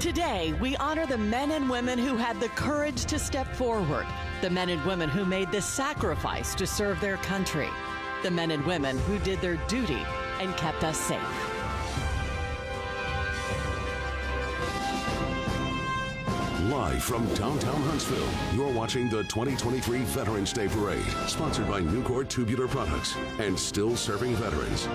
Today, we honor the men and women who had the courage to step forward, the men and women who made the sacrifice to serve their country, the men and women who did their duty and kept us safe. Live from downtown Huntsville, you're watching the 2023 Veterans Day Parade, sponsored by Nucor Tubular Products and Still Serving Veterans.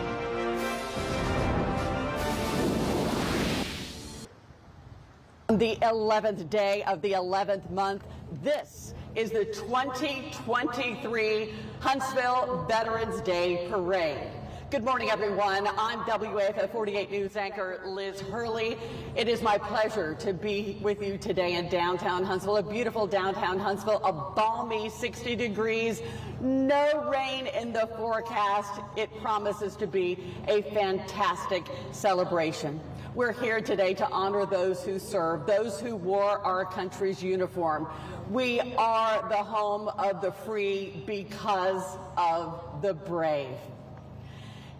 The 11th day of the 11th month, this is the 2023 Huntsville Veterans Day Parade. Good morning, everyone. I'm WAFF 48 News anchor Liz Hurley. It is my pleasure to be with you today in downtown Huntsville, a beautiful downtown Huntsville, a balmy 60 degrees, no rain in the forecast. It promises to be a fantastic celebration. We're here today to honor those who served, those who wore our country's uniform. We are the home of the free because of the brave.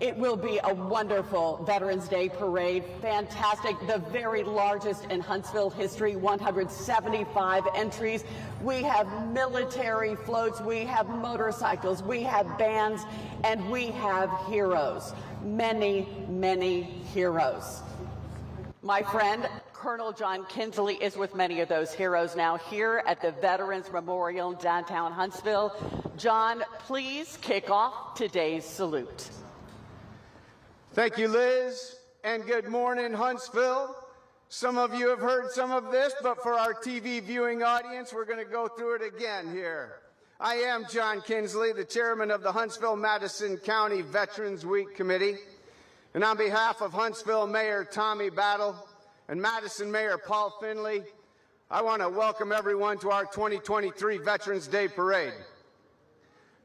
It will be a wonderful Veterans Day parade, fantastic, the very largest in Huntsville history, 175 entries. We have military floats, we have motorcycles, we have bands, and we have heroes, many, many heroes. My friend, Colonel John Kinsley, is with many of those heroes now here at the Veterans Memorial in downtown Huntsville. John, please kick off today's salute. Thank you, Liz, and good morning, Huntsville. Some of you have heard some of this, but for our TV viewing audience, we're going to go through it again here. I am John Kinsley, the chairman of the Huntsville-Madison County Veterans Week Committee. And on behalf of Huntsville Mayor Tommy Battle and Madison Mayor Paul Finley, I want to welcome everyone to our 2023 Veterans Day Parade.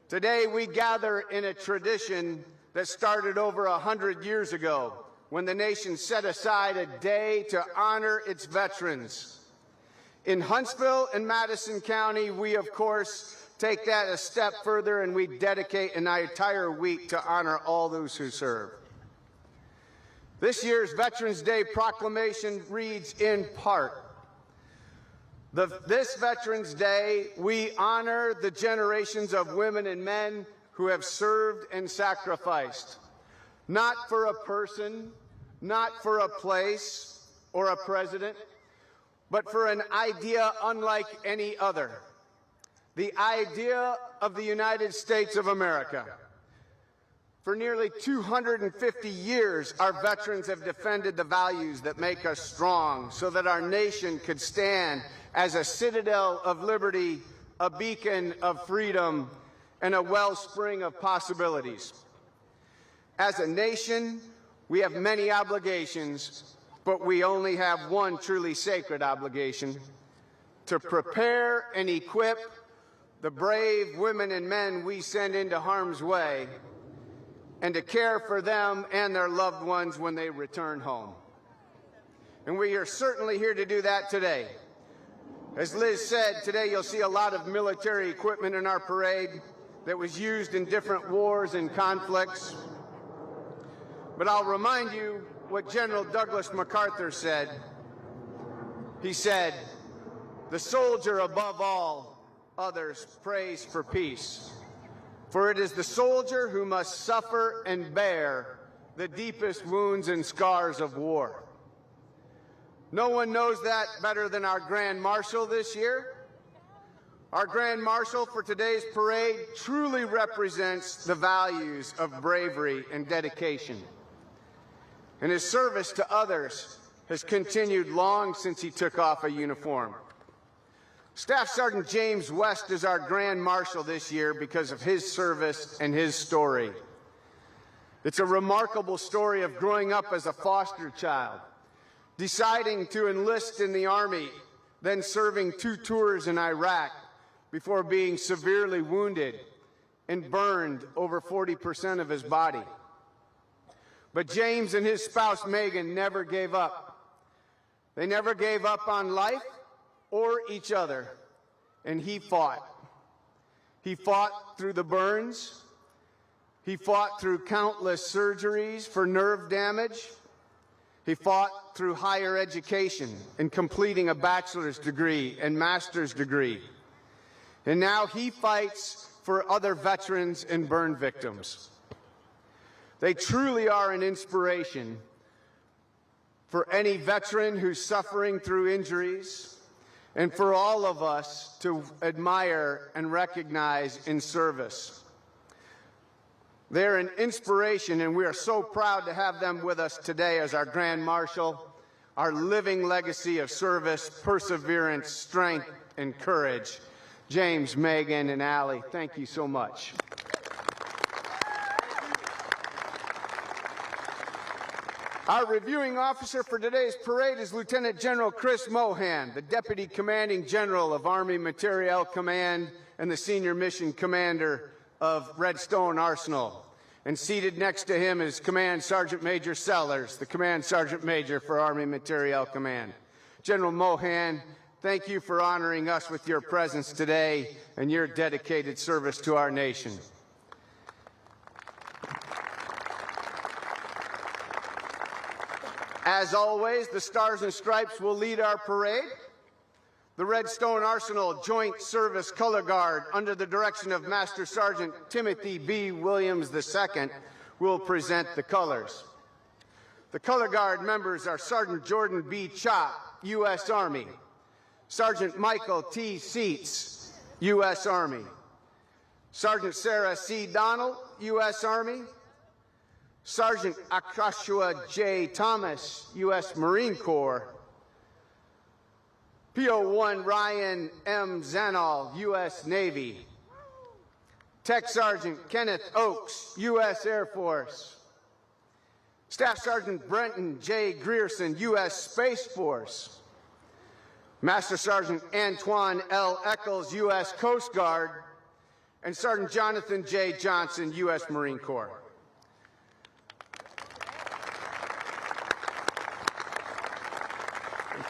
Today we gather in a tradition that started over 100 years ago when the nation set aside a day to honor its veterans. In Huntsville and Madison County, we of course take that a step further and we dedicate an entire week to honor all those who serve. This year's Veterans Day proclamation reads in part, this Veterans Day, we honor the generations of women and men who have served and sacrificed, not for a person, not for a place or a president, but for an idea unlike any other, the idea of the United States of America. For nearly 250 years, our veterans have defended the values that make us strong so that our nation could stand as a citadel of liberty, a beacon of freedom, and a wellspring of possibilities. As a nation, we have many obligations, but we only have one truly sacred obligation: to prepare and equip the brave women and men we send into harm's way, and to care for them and their loved ones when they return home. And we are certainly here to do that today. As Liz said, today you'll see a lot of military equipment in our parade that was used in different wars and conflicts. But I'll remind you what General Douglas MacArthur said. He said, "The soldier above all others prays for peace. For it is the soldier who must suffer and bear the deepest wounds and scars of war." No one knows that better than our Grand Marshal this year. Our Grand Marshal for today's parade truly represents the values of bravery and dedication. And his service to others has continued long since he took off a uniform. Staff Sergeant James West is our Grand Marshal this year because of his service and his story. It's a remarkable story of growing up as a foster child, deciding to enlist in the Army, then serving 2 tours in Iraq before being severely wounded and burned over 40% of his body. But James and his spouse Megan never gave up. They never gave up on life or each other, and he fought. He fought through the burns. He fought through countless surgeries for nerve damage. He fought through higher education and completing a bachelor's degree and master's degree. And now he fights for other veterans and burn victims. They truly are an inspiration for any veteran who's suffering through injuries, and for all of us to admire and recognize in service. They're an inspiration, and we are so proud to have them with us today as our Grand Marshal, our living legacy of service, perseverance, strength, and courage. James, Megan, and Allie, thank you so much. Our reviewing officer for today's parade is Lieutenant General Chris Mohan, the Deputy Commanding General of Army Materiel Command and the Senior Mission Commander of Redstone Arsenal. And seated next to him is Command Sergeant Major Sellers, the Command Sergeant Major for Army Materiel Command. General Mohan, thank you for honoring us with your presence today and your dedicated service to our nation. As always, the Stars and Stripes will lead our parade. The Redstone Arsenal Joint Service Color Guard, under the direction of Master Sergeant Timothy B. Williams II, will present the colors. The Color Guard members are Sergeant Jordan B. Chop, U.S. Army; Sergeant Michael T. Seats, U.S. Army; Sergeant Sarah C. Donald, U.S. Army; Sergeant Akashua J. Thomas, U.S. Marine Corps; PO1 Ryan M. Zanal, U.S. Navy; Tech Sergeant Kenneth Oakes, U.S. Air Force; Staff Sergeant Brenton J. Grierson, U.S. Space Force; Master Sergeant Antoine L. Eccles, U.S. Coast Guard; and Sergeant Jonathan J. Johnson, U.S. Marine Corps.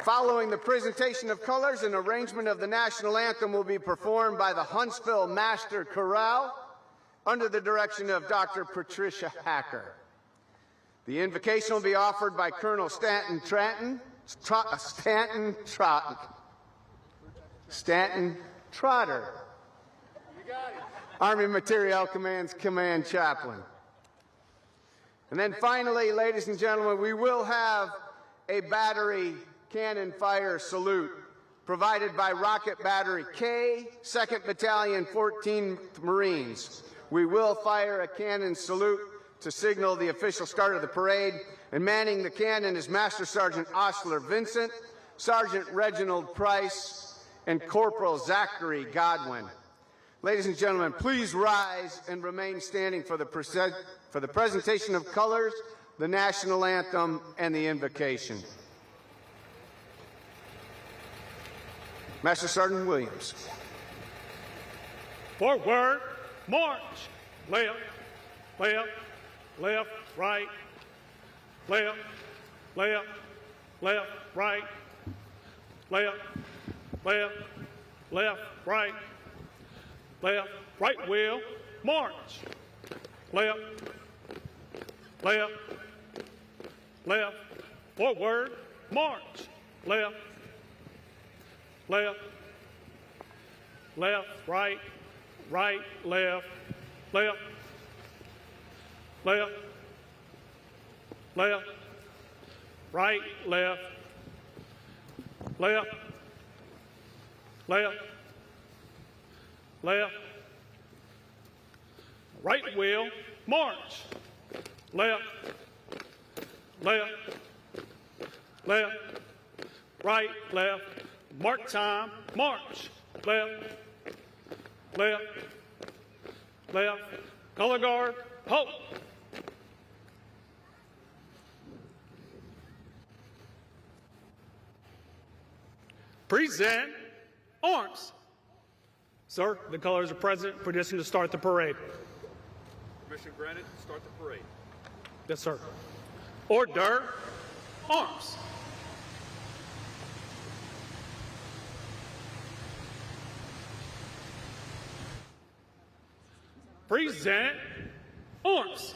Following the presentation of colors, an arrangement of the national anthem will be performed by the Huntsville Master Chorale under the direction of Dr. Patricia Hacker. The invocation will be offered by Colonel Stanton Trotter, Army Materiel Command's Command Chaplain. And then finally, ladies and gentlemen, we will have a battery cannon fire salute provided by Rocket Battery K, 2nd Battalion, 14th Marines. We will fire a cannon salute to signal the official start of the parade, and manning the cannon is Master Sergeant Osler Vincent, Sergeant Reginald Price, and Corporal Zachary Godwin. Ladies and gentlemen, please rise and remain standing for the presentation of colors, the national anthem, and the invocation. Master Sergeant Williams. Forward, march. Left, left, left, right. Left, left, left, right. Left, left, left, right. Left, right wheel, march. Left, left, left, forward, march. Left, left, left, right, right, left, left, left, left, right, left, left, left, left, right wheel, march. Left, left, left, right, left, mark time, march. Left, left, left, color guard, halt. Present arms. Sir, the colors are present. Permission to start the parade. Permission granted. Start the parade. Yes, sir. Order. Arms. Present arms.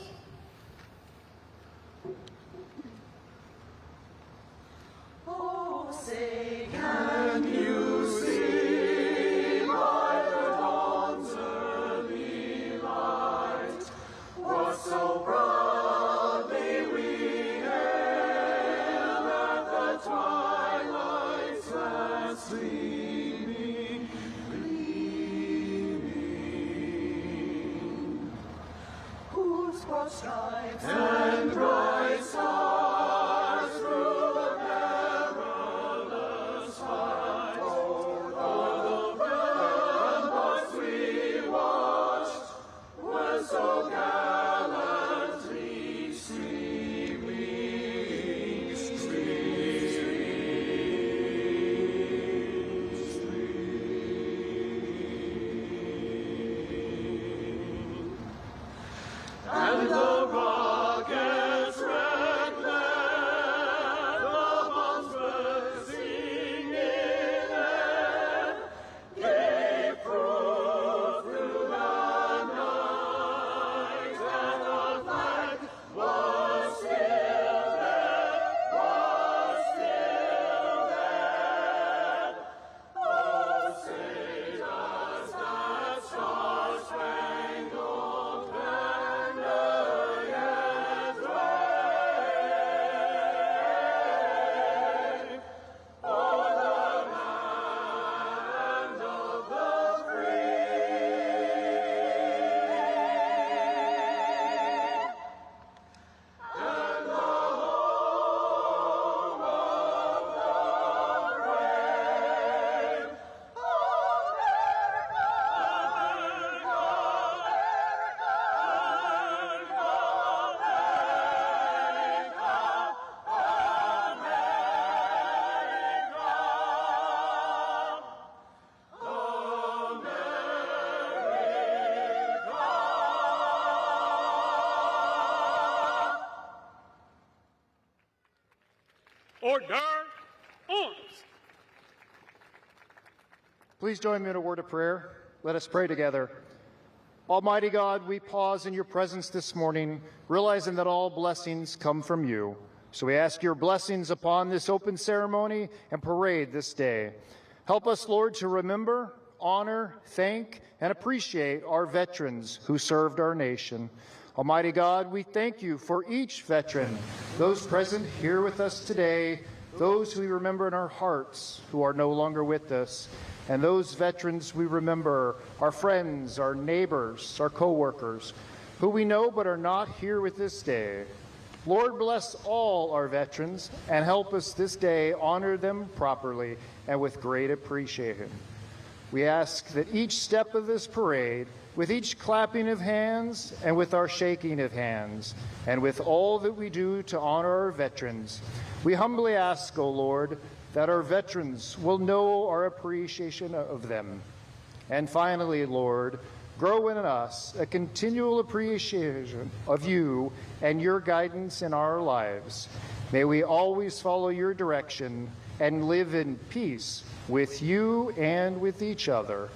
Order, arms. Please join me in a word of prayer. Let us pray together. Almighty God, we pause in your presence this morning, realizing that all blessings come from you. So we ask your blessings upon this open ceremony and parade this day. Help us, Lord, to remember, honor, thank, and appreciate our veterans who served our nation. Almighty God, we thank you for each veteran, those present here with us today, those who we remember in our hearts who are no longer with us, and those veterans we remember, our friends, our neighbors, our co-workers, who we know but are not here with this day. Lord, bless all our veterans and help us this day honor them properly and with great appreciation. We ask that each step of this parade, with each clapping of hands and with our shaking of hands, and with all that we do to honor our veterans, we humbly ask, O Lord, that our veterans will know our appreciation of them. And finally, Lord, grow in us a continual appreciation of you and your guidance in our lives. May we always follow your direction and live in peace with you and with each other.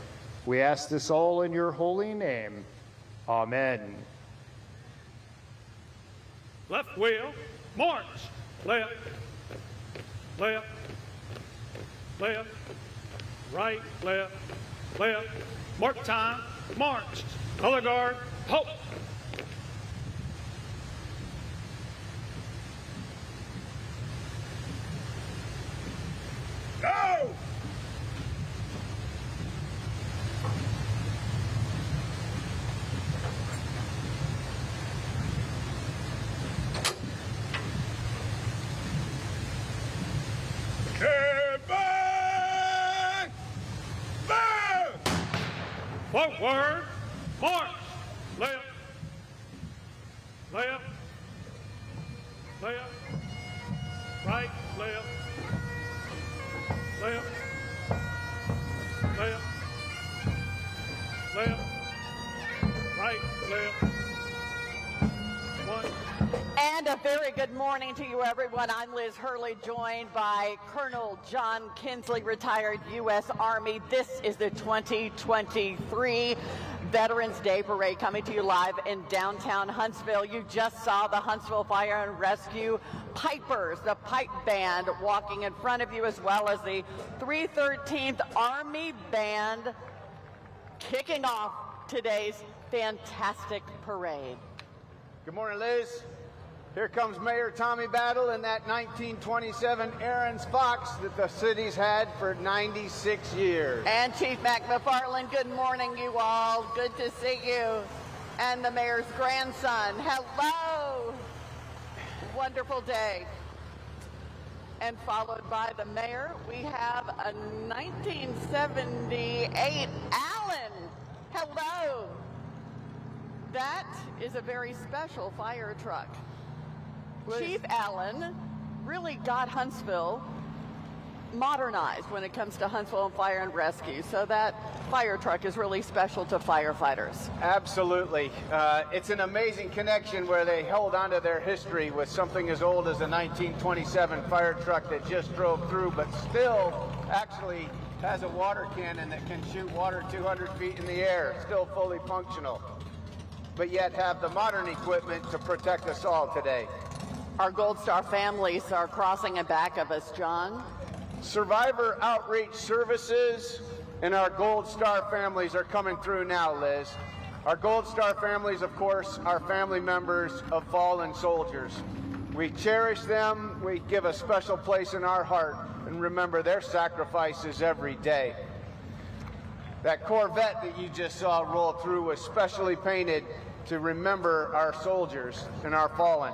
We ask this all in your holy name. Amen. Left wheel, march. Left, left, left, right, left, left. Mark time, march. Color guard, halt. Go! Forward, march, left, left, left, right, left, left, left, left, right, left, one. And a very good morning to you, everyone. I'm Liz Hurley, joined by Colonel John Kinsley, retired U.S. Army. This is the 2023 Veterans Day Parade coming to you live in downtown Huntsville. You just saw the Huntsville Fire and Rescue Pipers, the pipe band, walking in front of you, as well as the 313th Army Band kicking off today's fantastic parade. Good morning, Liz. Here comes Mayor Tommy Battle in that 1927 Aaron's Fox that the city's had for 96 years. And Chief Mac McFarland, good morning, you all. Good to see you. and the mayor's grandson. Hello. Wonderful day. And followed by the mayor, we have a 1978 Allen. Hello. That is a very special fire truck. Chief Allen really got Huntsville modernized when it comes to Huntsville and fire and rescue. So that fire truck is really special to firefighters. Absolutely. It's an amazing connection where they held onto their history with something as old as a 1927 fire truck that just drove through, but still actually has a water cannon that can shoot water 200 feet in the air, still fully functional, but yet have the modern equipment to protect us all today. Our Gold Star families are crossing in back of us, John. Survivor Outreach Services and our Gold Star families are coming through now, Liz. Our Gold Star families, of course, are family members of fallen soldiers. We cherish them, we give a special place in our heart, and remember their sacrifices every day. That Corvette that you just saw roll through was specially painted to remember our soldiers and our fallen.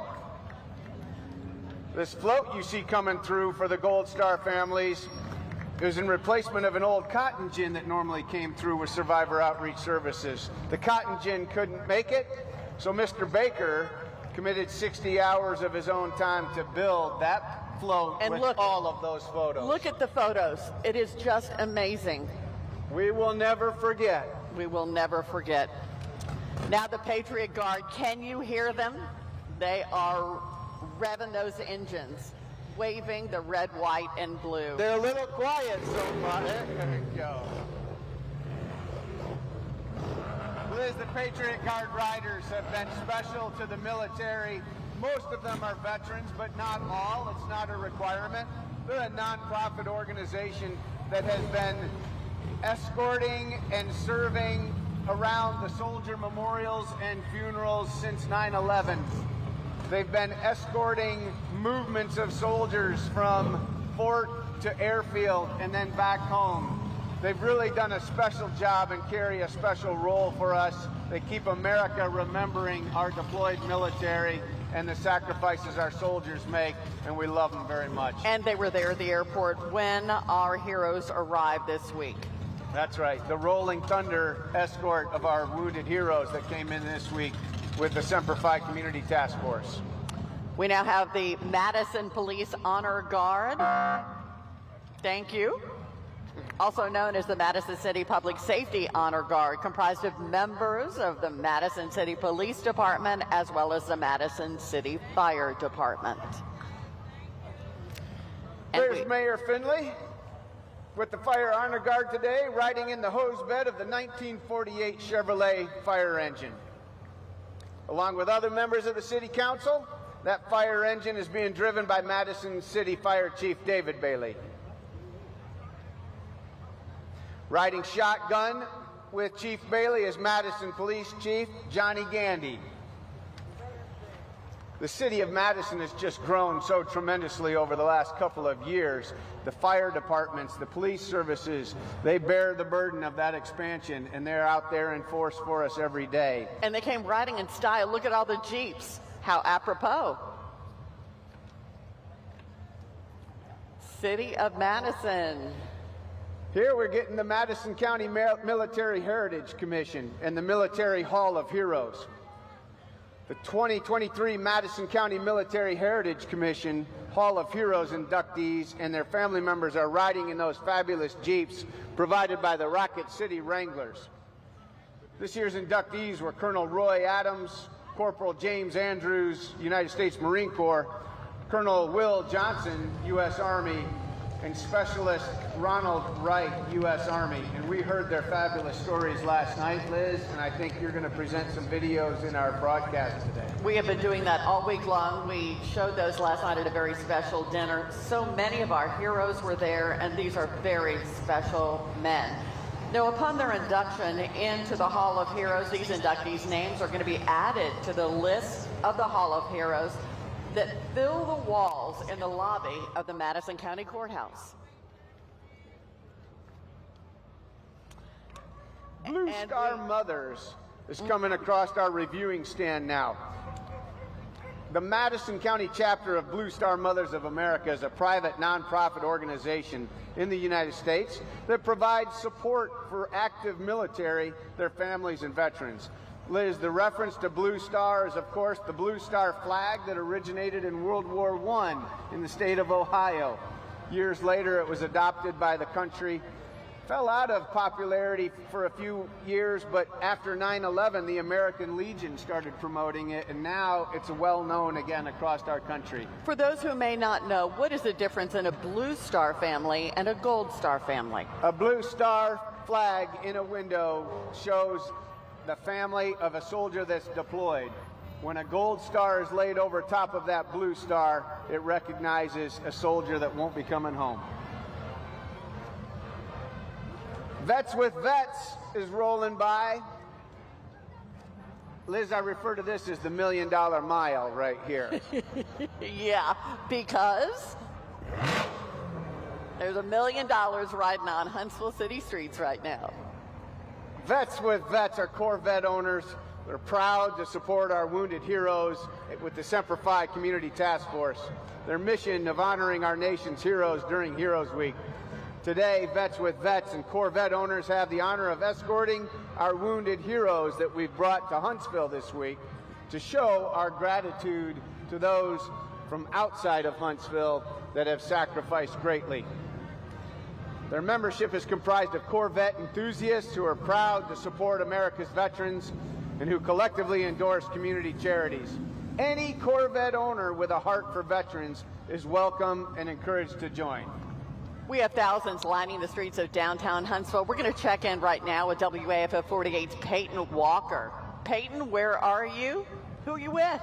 This float you see coming through for the Gold Star families is in replacement of an old cotton gin that normally came through with Survivor Outreach Services. The cotton gin couldn't make it, so Mr. Baker committed 60 hours of his own time to build that float and with all of those photos. Look at the photos. It is just amazing. We will never forget. We will never forget. Now the Patriot Guard, can you hear them? They are revving those engines, waving the red, white, and blue. They're a little quiet so far. There you go. Liz, the Patriot Guard riders have been special to the military. Most of them are veterans, but not all. It's not a requirement. They're a nonprofit organization that has been escorting and serving around the soldier memorials and funerals since 9/11. They've been escorting movements of soldiers from fort to airfield and then back home. They've really done a special job and carry a special role for us. They keep America remembering our deployed military and the sacrifices our soldiers make, and we love them very much. And they were there at the airport when our heroes arrived this week. That's right, the Rolling Thunder escort of our wounded heroes that came in this week with the Semper Fi Community Task Force. We now have the Madison Police Honor Guard. Thank you. Also known as the Madison City Public Safety Honor Guard, comprised of members of the Madison City Police Department as well as the Madison City Fire Department. There's Mayor Finley with the Fire Honor Guard today, riding in the hose bed of the 1948 Chevrolet fire engine. Along with other members of the City Council, that fire engine is being driven by Madison City Fire Chief David Bailey. Riding shotgun with Chief Bailey is Madison Police Chief Johnny Gandy. The city of Madison has just grown so tremendously over the last couple of years. The fire departments, the police services, they bear the burden of that expansion, and they're out there in force for us every day. And they came riding in style. Look at all the Jeeps. How apropos. City of Madison. Here we're getting the Madison County Military Heritage Commission and the Military Hall of Heroes. The 2023 Madison County Military Heritage Commission Hall of Heroes inductees and their family members are riding in those fabulous Jeeps provided by the Rocket City Wranglers. This year's inductees were Colonel Roy Adams, Corporal James Andrews, United States Marine Corps, Colonel Will Johnson, U.S. Army, and Specialist Ronald Wright, U.S. Army. And we heard their fabulous stories last night, Liz, and I think you're going to present some videos in our broadcast today. We have been doing that all week long. We showed those last night at a very special dinner. So many of our heroes were there, and these are very special men. Now, upon their induction into the Hall of Heroes, these inductees' names are going to be added to the list of the Hall of Heroes that fill the walls in the lobby of the Madison County Courthouse. Blue Star Mothers is coming across our reviewing stand now. The Madison County chapter of Blue Star Mothers of America is a private nonprofit organization in the United States that provides support for active military, their families, and veterans. Liz, the reference to Blue Star is, of course, the Blue Star flag that originated in World War I in the state of Ohio. Years later, it was adopted by the country. Fell out of popularity for a few years, but after 9/11, the American Legion started promoting it, and now it's well known again across our country. For those who may not know, what is the difference in a Blue Star family and a Gold Star family? A Blue Star flag in a window shows the family of a soldier that's deployed. When a Gold Star is laid over top of that Blue Star, it recognizes a soldier that won't be coming home. Vets with Vets is rolling by. Liz, I refer to this as the $1 Million Mile right here. Yeah, because there's $1 million riding on Huntsville city streets right now. Vets with Vets are Corvette owners. They're proud to support our wounded heroes with the Semper Fi Community Task Force. Their mission of honoring our nation's heroes during Heroes Week. Today, Vets with Vets and Corvette owners have the honor of escorting our wounded heroes that we've brought to Huntsville this week to show our gratitude to those from outside of Huntsville that have sacrificed greatly. Their membership is comprised of Corvette enthusiasts who are proud to support America's veterans and who collectively endorse community charities. Any Corvette owner with a heart for veterans is welcome and encouraged to join. We have thousands lining the streets of downtown Huntsville. We're going to check in right now with WAFF 48's Peyton Walker. Peyton, where are you? Who are you with?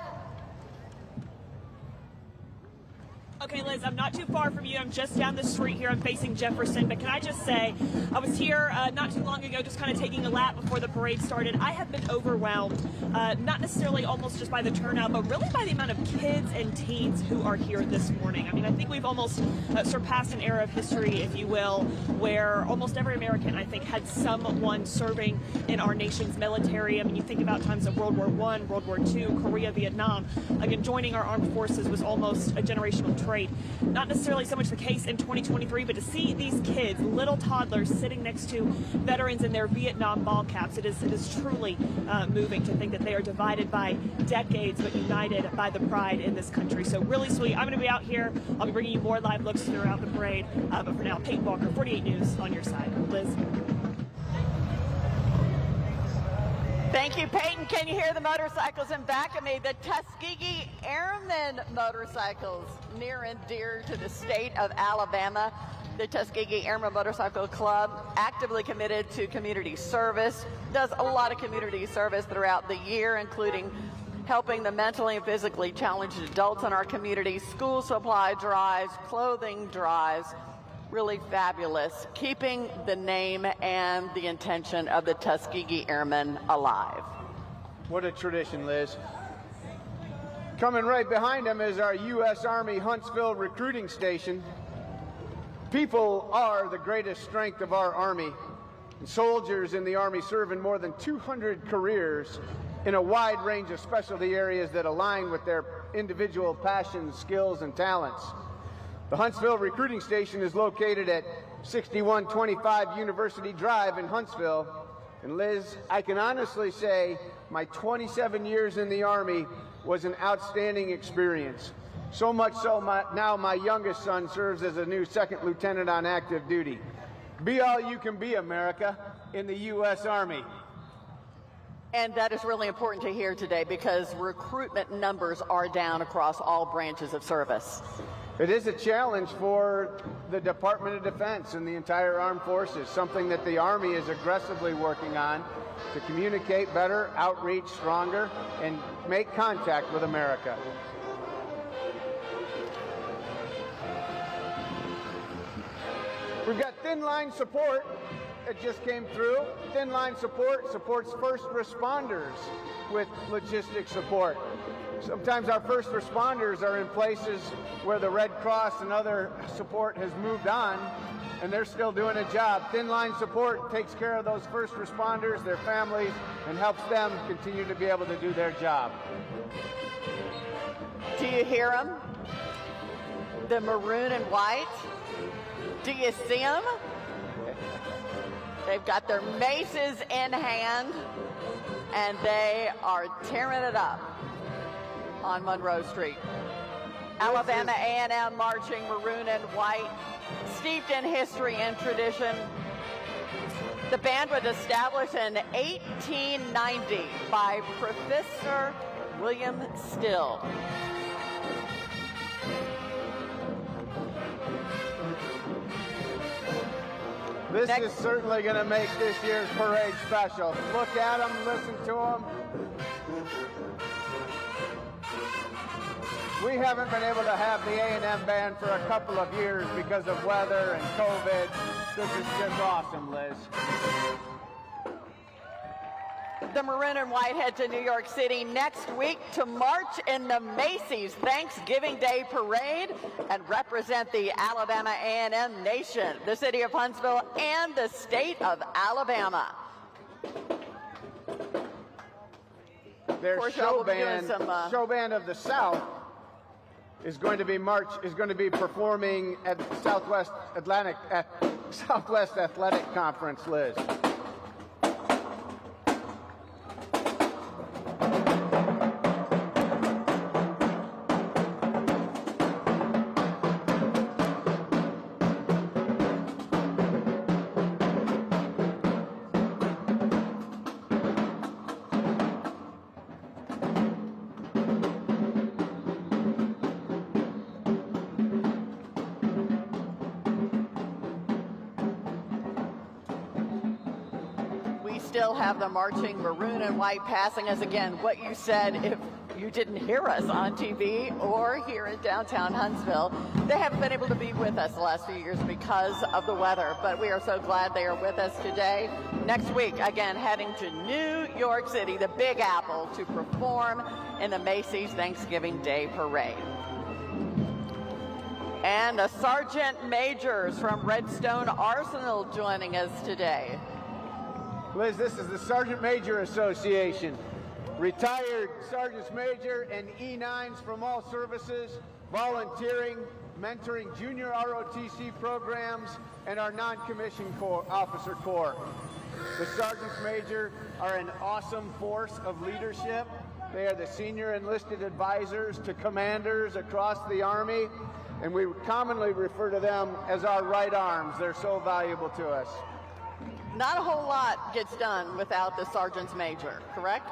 Okay, Liz, I'm not too far from you. I'm just down the street here. I'm facing Jefferson. But can I just say, I was here not too long ago just kind of taking a lap before the parade started. I have been overwhelmed, not necessarily almost just by the turnout, but really by the amount of kids and teens who are here this morning. I mean, I think we've almost surpassed an era of history, if you will, where almost every American, I think, had someone serving in our nation's military. I mean, you think about times of World War I, World War II, Korea, Vietnam. Again, joining our armed forces was almost a generational trait. Not necessarily so much the case in 2023, but to see these kids, little toddlers, sitting next to veterans in their Vietnam ball caps, it is truly moving to think that they are divided by decades, but united by the pride in this country. So really sweet. I'm going to be out here. I'll be bringing you more live looks throughout the parade. But for now, Peyton Walker, 48 News on your side. Liz. Thank you, Peyton. Can you hear the motorcycles in back of me? The Tuskegee Airmen motorcycles, near and dear to the state of Alabama. The Tuskegee Airmen Motorcycle Club, actively committed to community service, does a lot of community service throughout the year, including helping the mentally and physically challenged adults in our community, school supply drives, clothing drives. Really fabulous, keeping the name and the intention of the Tuskegee Airmen alive. What a tradition, Liz. Coming right behind them is our U.S. Army Huntsville recruiting station. People are the greatest strength of our Army. And soldiers in the Army serve in more than 200 careers in a wide range of specialty areas that align with their individual passions, skills, and talents. The Huntsville Recruiting Station is located at 6125 University Drive in Huntsville. And Liz, I can honestly say my 27 years in the Army was an outstanding experience. So much so now my youngest son serves as a new second lieutenant on active duty. Be all you can be, America, in the U.S. Army. And that is really important to hear today because recruitment numbers are down across all branches of service. It is a challenge for the Department of Defense and the entire armed forces, something that the Army is aggressively working on to communicate better, outreach stronger, and make contact with America. We've got Thin Line Support that just came through. Thin Line Support supports first responders with logistics support. Sometimes our first responders are in places where the Red Cross and other support has moved on, and they're still doing a job. Thin line support takes care of those first responders, their families, and helps them continue to be able to do their job. Do you hear them? The maroon and white? Do you see them? They've got their maces in hand, and they are tearing it up on Monroe Street. Alabama A&M marching maroon and white, steeped in history and tradition. The band was established in 1890 by Professor William Still. This is certainly going to make this year's parade special. Look at them, listen to them. We haven't been able to have the A&M band for a couple of years because of weather and COVID. This is just awesome, Liz. The maroon and white head to New York City next week to march in the Macy's Thanksgiving Day Parade and represent the Alabama A&M Nation, the city of Huntsville, and the state of Alabama. Their show band of the South is going to be performing at Southwest Athletic Conference, Liz. Still have the marching maroon and white passing us again. What you said, if you didn't hear us on TV or here in downtown Huntsville, they haven't been able to be with us the last few years because of the weather, but we are so glad they are with us today. Next week, again, heading to New York City, the Big Apple, to perform in the Macy's Thanksgiving Day Parade. And the Sergeant Majors from Redstone Arsenal joining us today. Liz, this is the Sergeant Major Association. Retired Sergeants Major and E9s from all services, volunteering, mentoring junior ROTC programs, and our non-commissioned officer corps. The Sergeants Major are an awesome force of leadership. They are the senior enlisted advisors to commanders across the Army, and we commonly refer to them as our right arms. They're so valuable to us. Not a whole lot gets done without the Sergeants Major, correct?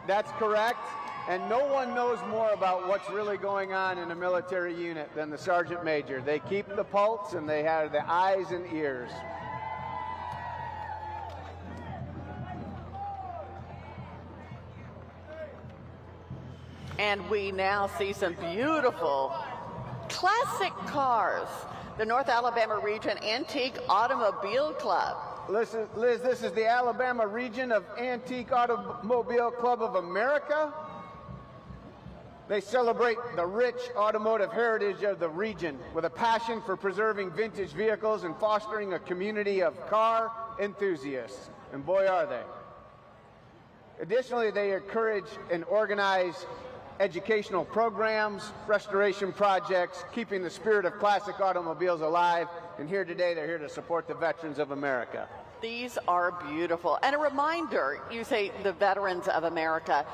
That's correct. And no one knows more about what's really going on in a military unit than the Sergeant Major. They keep the pulse and they have the eyes and ears. And we now see some beautiful classic cars. The North Alabama Region Antique Automobile Club. Listen, Liz, this is the Alabama Region of Antique Automobile Club of America. They celebrate the rich automotive heritage of the region with a passion for preserving vintage vehicles and fostering a community of car enthusiasts. And boy, are they. Additionally, they encourage and organize educational programs, restoration projects, keeping the spirit of classic automobiles alive. And here today, they're here to support the veterans of America. These are beautiful. And a reminder, you say the veterans of America.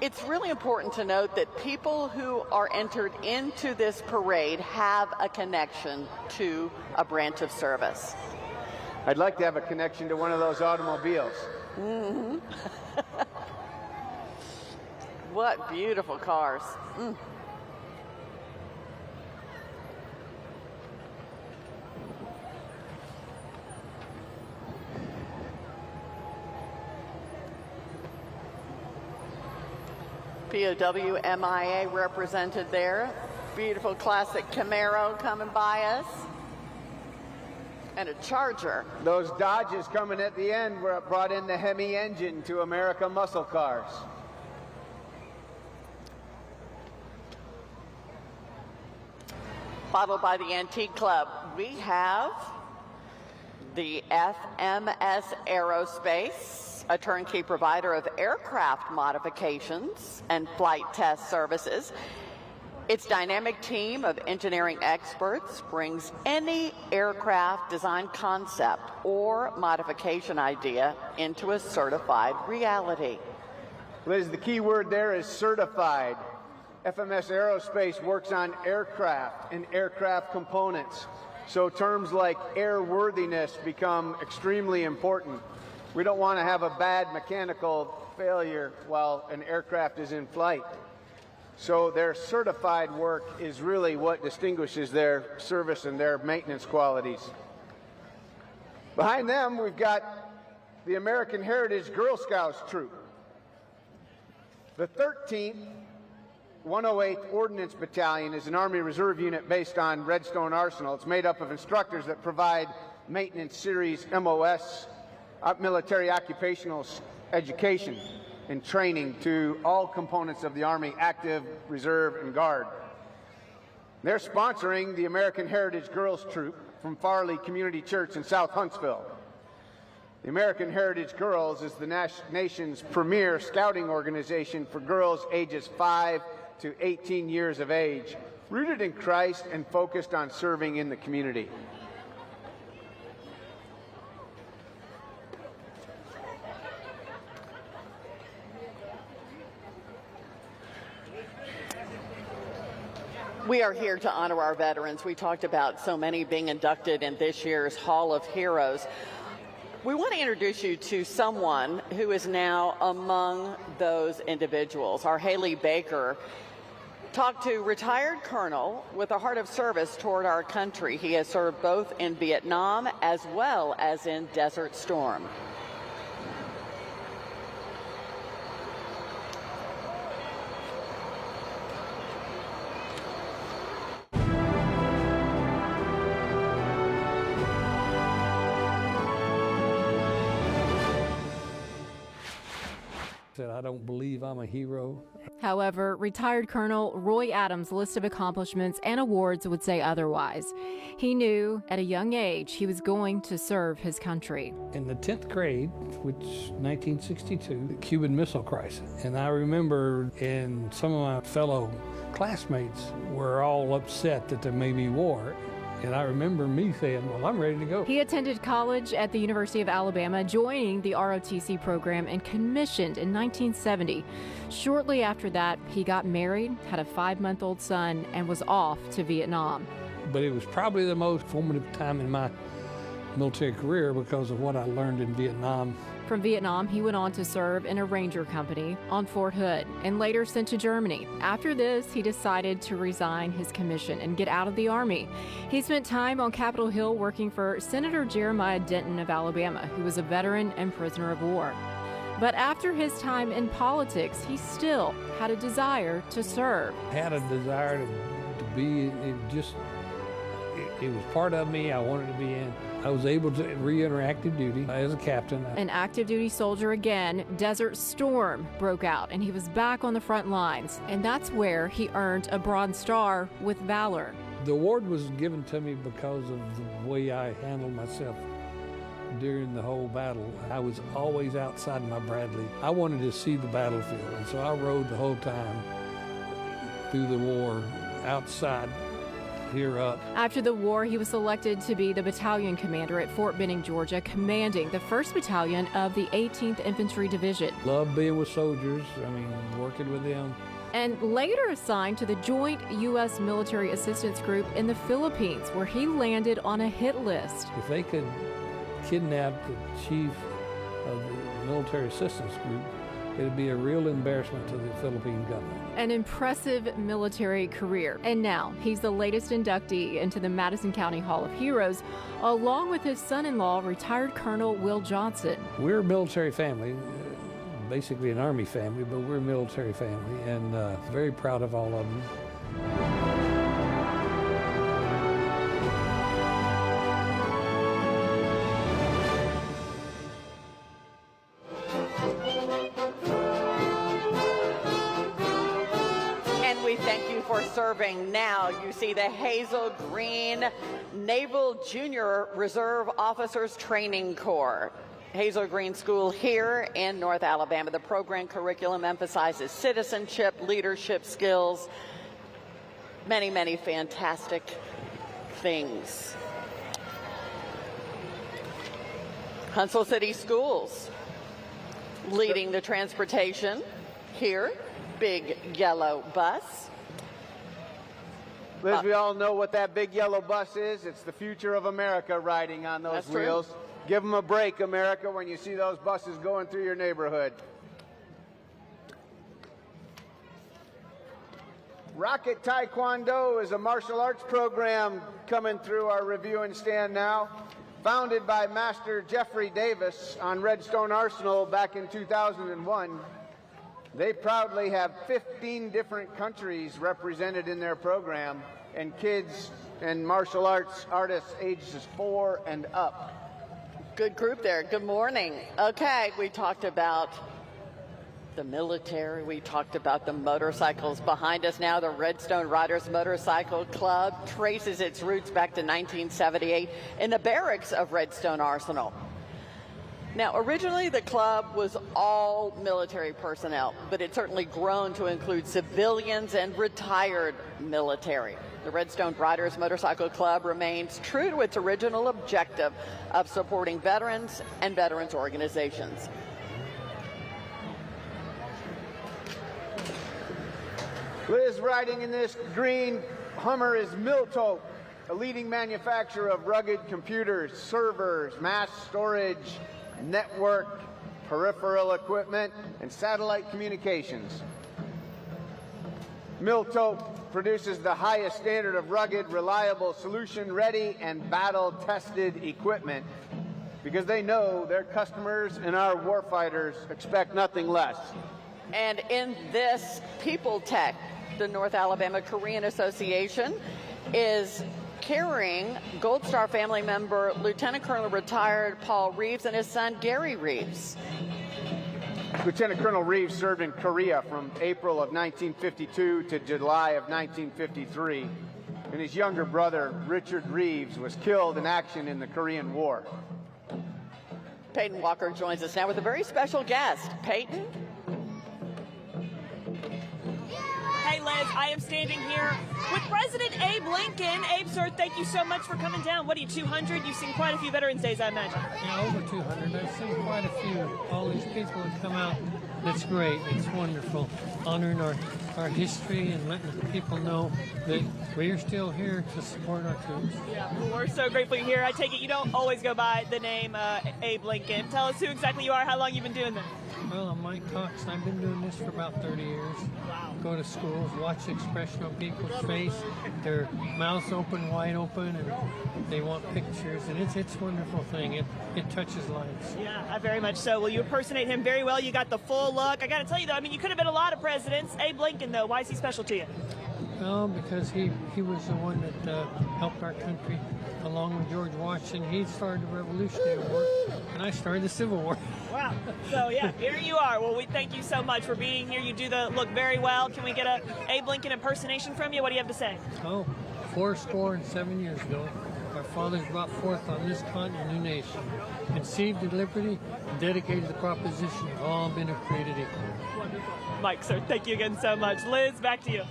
It's really important to note that people who are entered into this parade have a connection to a branch of service. I'd like to have a connection to one of those automobiles. Mm-hmm. What beautiful cars. Mm. POW MIA represented there. Beautiful classic Camaro coming by us. And a Charger. Those Dodges coming at the end brought in the Hemi engine to America muscle cars. Bottled by the Antique Club, we have the FMS Aerospace, a turnkey provider of aircraft modifications and flight test services. Its dynamic team of engineering experts brings any aircraft design concept or modification idea into a certified reality. Liz, the key word there is certified. FMS Aerospace works on aircraft and aircraft components. So terms like airworthiness become extremely important. We don't want to have a bad mechanical failure while an aircraft is in flight. So their certified work is really what distinguishes their service and their maintenance qualities. Behind them, we've got the American Heritage Girl Scouts Troop. The 13th 108th Ordnance Battalion is an Army Reserve unit based on Redstone Arsenal. It's made up of instructors that provide Maintenance Series MOS, military occupational education and training to all components of the Army, active, reserve, and guard. They're sponsoring the American Heritage Girls Troop from Farley Community Church in South Huntsville. The American Heritage Girls is the nation's premier scouting organization for girls ages 5 to 18 years of age, rooted in Christ and focused on serving in the community. We are here to honor our veterans. We talked about so many being inducted in this year's Hall of Heroes. We want to introduce you to someone who is now among those individuals. Our Haley Baker talked to retired colonel with a heart of service toward our country. He has served both in Vietnam as well as in Desert Storm. Said, I don't believe I'm a hero. However, retired Colonel Roy Adams' list of accomplishments and awards would say otherwise. He knew at a young age he was going to serve his country. In the 10th grade, which 1962, the Cuban Missile Crisis. And I remember, and some of my fellow classmates were all upset that there may be war. And I remember me saying, well, I'm ready to go. He attended college at the University of Alabama, joining the ROTC program, and commissioned in 1970. Shortly after that, he got married, had a 5-month-old son, and was off to Vietnam. But it was probably the most formative time in my military career because of what I learned in Vietnam. From Vietnam, he went on to serve in a ranger company on Fort Hood and later sent to Germany. After this, he decided to resign his commission and get out of the Army. He spent time on Capitol Hill working for Senator Jeremiah Denton of Alabama, who was a veteran and prisoner of war. But after his time in politics, he still had a desire to serve. I had a desire to be, it was part of me. I wanted to be in. I was able to re-enter active duty as a captain. An active duty soldier again, Desert Storm broke out and he was back on the front lines. And that's where he earned a Bronze Star with Valor. The award was given to me because of the way I handled myself during the whole battle. I was always outside my Bradley. I wanted to see the battlefield, and so I rode the whole time through the war outside. Here up. After the war, he was selected to be the battalion commander at Fort Benning, Georgia, commanding the 1st Battalion of the 18th Infantry Division. Loved being with soldiers, working with them. And later assigned to the Joint U.S. Military Assistance Group in the Philippines, where he landed on a hit list. If they could kidnap the chief of the Military Assistance Group, it would be a real embarrassment to the Philippine government. An impressive military career. And now he's the latest inductee into the Madison County Hall of Heroes, along with his son-in-law, retired Colonel Will Johnson. We're a military family, basically an Army family, but we're a military family, and very proud of all of them. we thank you for serving. Now you see the Hazel Green Naval Junior Reserve Officers Training Corps. Hazel Green School here in North Alabama. The program curriculum emphasizes citizenship, leadership skills, many, many fantastic things. Huntsville City Schools leading the transportation here. Big yellow bus. Liz, we all know what that big yellow bus is. It's the future of America riding on those wheels. True. Give them a break, America, when you see those buses going through your neighborhood. Rocket Taekwondo is a martial arts program coming through our reviewing stand now. Founded by Master Jeffrey Davis on Redstone Arsenal back in 2001. They proudly have 15 different countries represented in their program, and kids and martial arts artists ages 4 and up. Good group there. Good morning. Okay, we talked about the military. We talked about the motorcycles behind us now. The Redstone Riders Motorcycle Club traces its roots back to 1978 in the barracks of Redstone Arsenal. Now, originally the club was all military personnel, but it's certainly grown to include civilians and retired military. The Redstone Riders Motorcycle Club remains true to its original objective of supporting veterans and veterans organizations. Liz, riding in this green Hummer is Miltope, a leading manufacturer of rugged computers, servers, mass storage, network, peripheral equipment, and satellite communications. Miltope produces the highest standard of rugged, reliable, solution-ready, and battle-tested equipment because they know their customers and our warfighters expect nothing less. And in this People Tech, the North Alabama Korean Association is carrying Gold Star family member Lieutenant Colonel retired Paul Reeves and his son Gary Reeves. Lieutenant Colonel Reeves served in Korea from April of 1952 to July of 1953, and his younger brother, Richard Reeves, was killed in action in the Korean War. Peyton Walker joins us now with a very special guest. Peyton? Hey, Liz, I am standing here with President Abe Lincoln. Abe, sir, thank you so much for coming down. What are you, 200? You've seen quite a few Veterans Days, I imagine. Yeah, over 200. I've seen quite a few. All these people that come out. It's great. It's wonderful. Honoring our history and letting people know that we're still here to support our troops. Yeah, well, we're so grateful you're here. I take it you don't always go by the name Abe Lincoln. Tell us who exactly you are, how long you've been doing this. Well, I'm Mike Cox, and I've been doing this for about 30 years. Wow. Go to schools, watch the expression on people's face, their mouths open, wide open, and they want pictures, and it's a wonderful thing. It touches lives. Yeah, very much so. Well, you impersonate him very well. You got the full look. I got to tell you, though, I mean, you could have been a lot of presidents. Abe Lincoln, though, why is he special to you? Well, because he was the one that helped our country along with George Washington. He started the Revolutionary War, and I started the Civil War. Wow. So, yeah, here you are. Well, we thank you so much for being here. You do the look very well. Can we get a Abe Lincoln impersonation from you? What do you have to say? Oh, 407 years ago, our fathers brought forth on this continent a new nation, conceived in liberty, and dedicated the proposition of all men are created equal. Wonderful. Mike, sir, thank you again so much. Liz, back to you.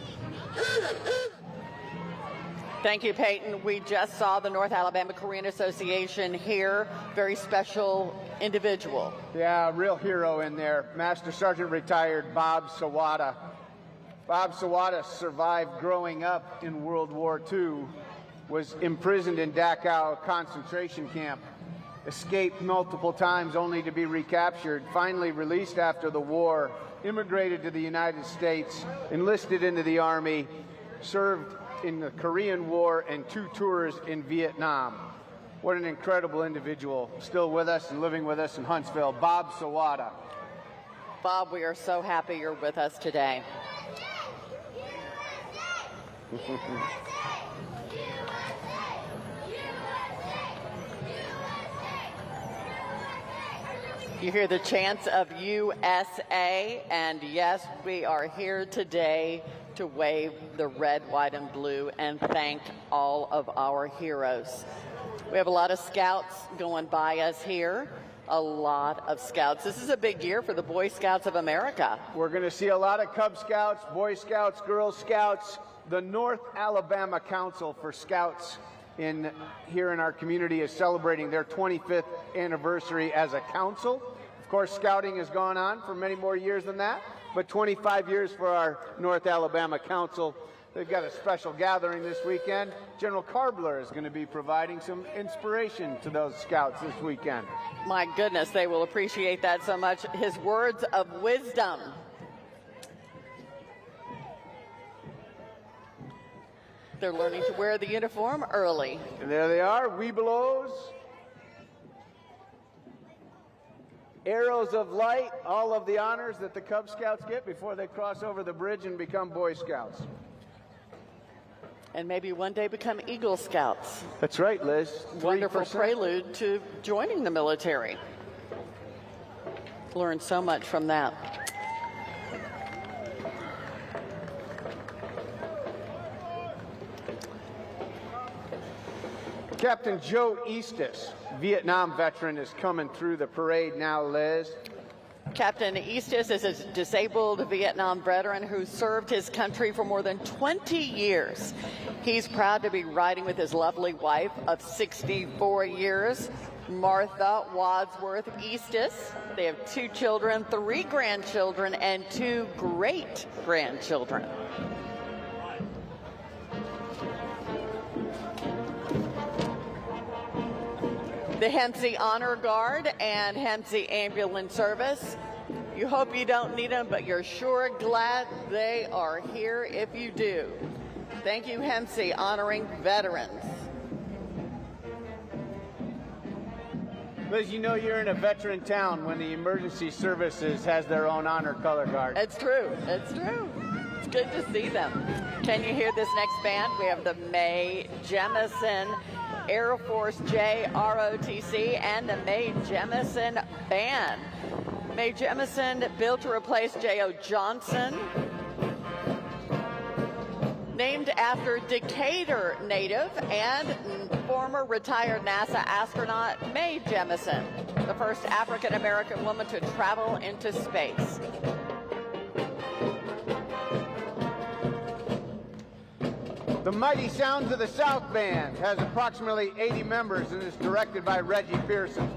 Thank you, Peyton. We just saw the North Alabama Korean Association here. Very special individual. Yeah, real hero in there. Master Sergeant retired Bob Sawada. Bob Sawada survived growing up in World War II, was imprisoned in Dachau concentration camp, escaped multiple times only to be recaptured, finally released after the war, immigrated to the United States, enlisted into the Army, served in the Korean War and 2 tours in Vietnam. What an incredible individual, still with us and living with us in Huntsville, Bob Sawada. Bob, we are so happy you're with us today. You hear the chants of USA, and yes, we are here today to wave the red, white, and blue and thank all of our heroes. We have a lot of scouts going by us here. A lot of scouts. This is a big year for the Boy Scouts of America. We're going to see a lot of Cub Scouts, Boy Scouts, Girl Scouts. The North Alabama Council for Scouts here in our community is celebrating their 25th anniversary as a council. Of course, scouting has gone on for many more years than that, but 25 years for our North Alabama Council. They've got a special gathering this weekend. General Karbler is going to be providing some inspiration to those scouts this weekend. My goodness, they will appreciate that so much. His words of wisdom. They're learning to wear the uniform early. And there they are, Webelos. Arrows of light, all of the honors that the Cub Scouts get before they cross over the bridge and become Boy Scouts. And maybe one day become Eagle Scouts. That's right, Liz. 3%. Wonderful prelude to joining the military. Learned so much from that. Captain Joe Eastis, Vietnam veteran, is coming through the parade now, Liz. Captain Eastis is a disabled Vietnam veteran who served his country for more than 20 years. He's proud to be riding with his lovely wife of 64 years, Martha Wadsworth Eastis. They have 2 children, 3 grandchildren, and 2 great-grandchildren. The Hempsey Honor Guard and Hempsey Ambulance Service. You hope you don't need them, but you're sure glad they are here if you do. Thank you, Hempsey, honoring veterans. Liz, you know you're in a veteran town when the emergency services has their own honor color guard. It's true. It's true. It's good to see them. Can you hear this next band? We have the Mae Jemison Air Force J ROTC and the Mae Jemison Band. Mae Jemison, built to replace J.O. Johnson, named after Decatur native and former retired NASA astronaut Mae Jemison, the first African-American woman to travel into space. The Mighty Sounds of the South Band has approximately 80 members and is directed by Reggie Pearson.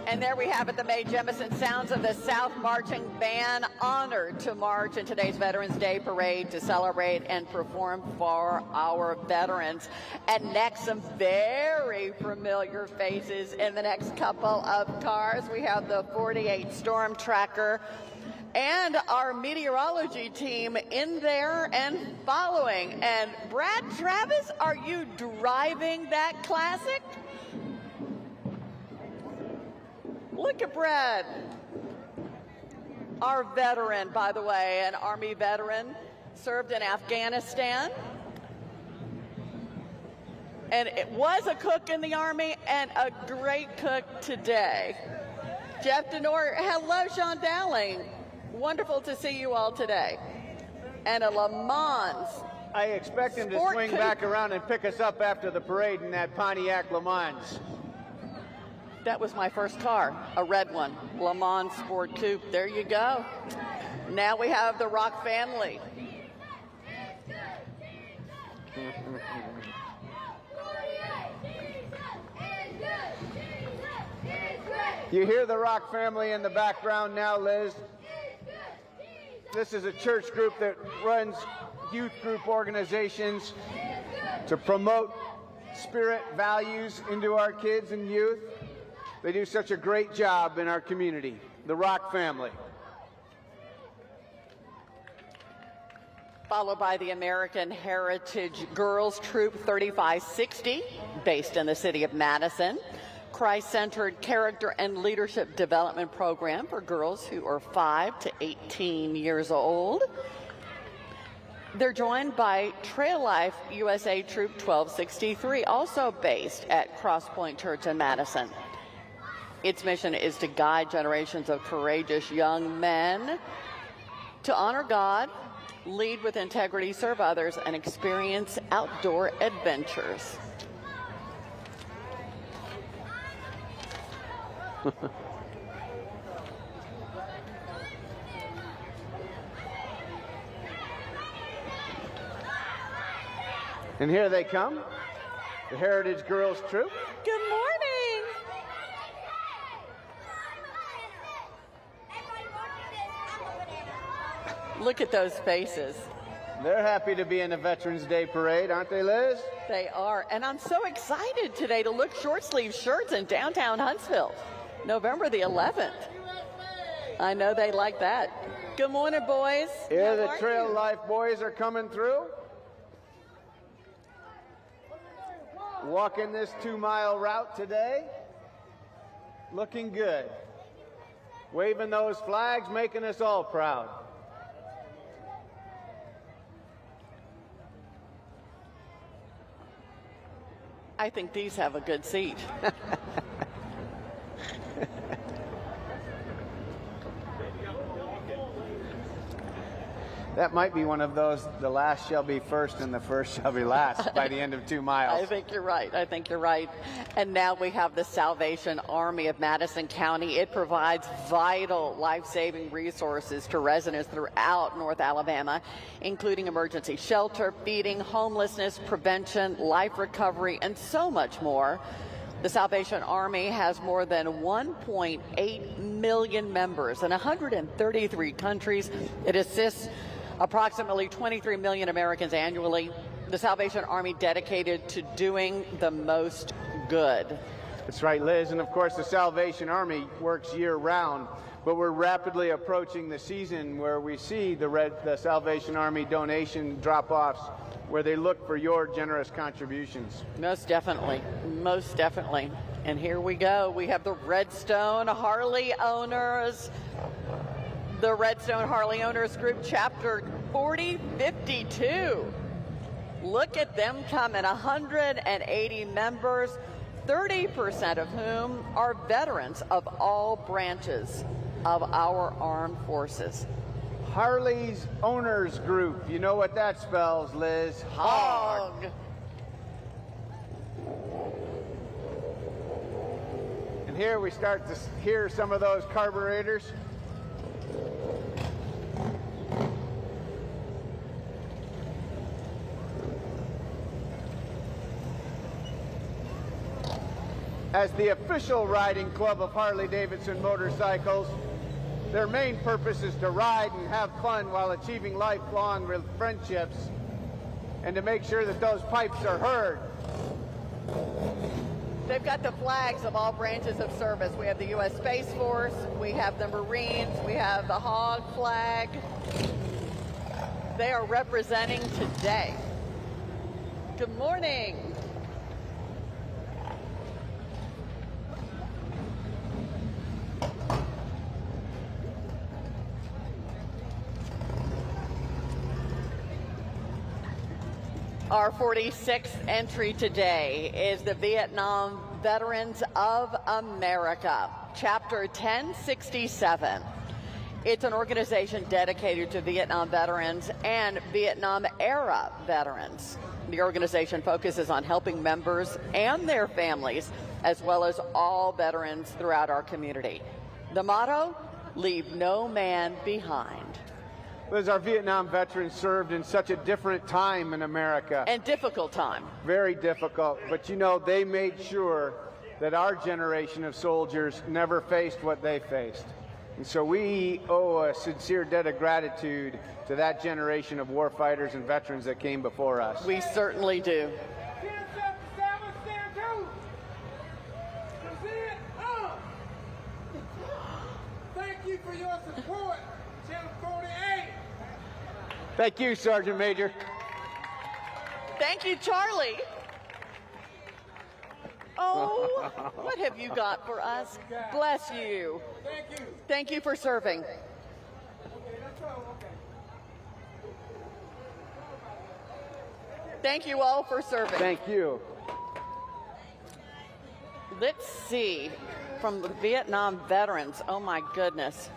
And there we have it, the Mae Jemison Sounds of the South Marching Band, honored to march in today's Veterans Day Parade to celebrate and perform for our veterans. And next, some very familiar faces in the next couple of cars. We have the 48 Storm Tracker and our meteorology team in there and following. And Brad Travis, are you driving that classic? Look at Brad, our veteran, by the way, an Army veteran, served in Afghanistan, and it was a cook in the Army and a great cook today. Jeff Denor, hello, Sean Dowling. Wonderful to see you all today. And a Le Mans. I expect him to swing back around and pick us up after the parade in that Pontiac Le Mans. That was my first car, a red one, Le Mans Sport Coupe. There you go. Now we have the Rock family. You hear the Rock family in the background now, Liz. This is a church group that runs youth group organizations to promote spirit values into our kids and youth. They do such a great job in our community, the Rock family. Followed by the American Heritage Girls Troop 3560, based in the city of Madison. Christ-centered character and leadership development program for girls who are 5 to 18 years old. They're joined by Trail Life USA Troop 1263, also based at Cross Point Church in Madison. Its mission is to guide generations of courageous young men to honor God, lead with integrity, serve others, and experience outdoor adventures. And here they come, the Heritage Girls Troop. Good morning. Look at those faces. They're happy to be in the Veterans Day Parade, aren't they, Liz? They are. And I'm so excited today to look short sleeve shirts in downtown Huntsville, November the 11th. I know they like that. Good morning, boys. Here the Trail Life boys are coming through. Walking this 2-mile route today. Looking good. Waving those flags, making us all proud. I think these have a good seat. That might be one of those, the last shall be first and the first shall be last by the end of 2 miles. I think you're right. I think you're right. And now we have the Salvation Army of Madison County. It provides vital life-saving resources to residents throughout North Alabama, including emergency shelter, feeding, homelessness prevention, life recovery, and so much more. The Salvation Army has more than 1.8 million members in 133 countries. It assists approximately 23 million Americans annually. The Salvation Army dedicated to doing the most good. That's right, Liz. And of course, the Salvation Army works year-round, but we're rapidly approaching the season where we see the Salvation Army donation drop-offs, where they look for your generous contributions. Most definitely. Most definitely. And here we go. We have the Redstone Harley Owners. The Redstone Harley Owners Group, Chapter 4052. Look at them coming, 180 members, 30% of whom are veterans of all branches of our armed forces. Harley's Owners Group, you know what that spells, Liz? Hog. And here we start to hear some of those carburetors. As the official riding club of Harley-Davidson motorcycles, their main purpose is to ride and have fun while achieving lifelong friendships and to make sure that those pipes are heard. They've got the flags of all branches of service. We have the U.S. Space Force, we have the Marines, we have the Hog flag. They are representing today. Good morning. Our 46th entry today is the Vietnam Veterans of America, Chapter 1067. It's an organization dedicated to Vietnam veterans and Vietnam-era veterans. The organization focuses on helping members and their families, as well as all veterans throughout our community. The motto, leave no man behind. Liz, our Vietnam veterans served in such a different time in America. And difficult time. Very difficult. But you know, they made sure that our generation of soldiers never faced what they faced. And so we owe a sincere debt of gratitude to that generation of warfighters and veterans that came before us. We certainly do. Thank you for your support, Channel 48. Thank you, Sergeant Major. Thank you, Charlie. Oh, what have you got for us? Bless you. Thank you. Thank you for serving. Okay, that's all. Okay. Thank you all for serving. Thank you. Let's see, from the Vietnam veterans, oh my goodness.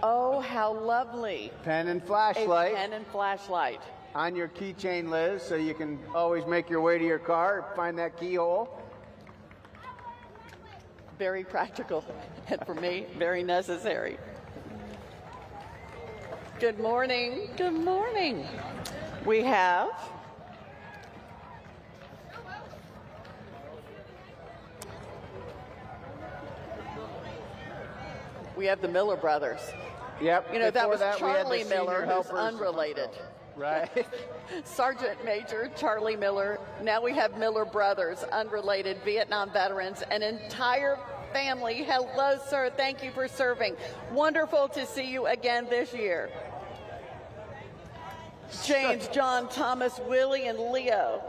Oh, how lovely. Pen and A flashlight pen and flashlight. on your keychain, Liz, so you can always make your way to your car, find that keyhole. Very practical, and for me, very necessary. Good morning. Good morning. We have the Miller brothers. Yep. You know, that before was we had the Charlie senior Miller, who's helpers. unrelated. Right. Sergeant Major Charlie Miller. Now we have Miller brothers, unrelated Vietnam veterans, an entire family. Hello, sir. Thank you for serving. Wonderful to see you again this year. James, John, Thomas, Willie, and Leo,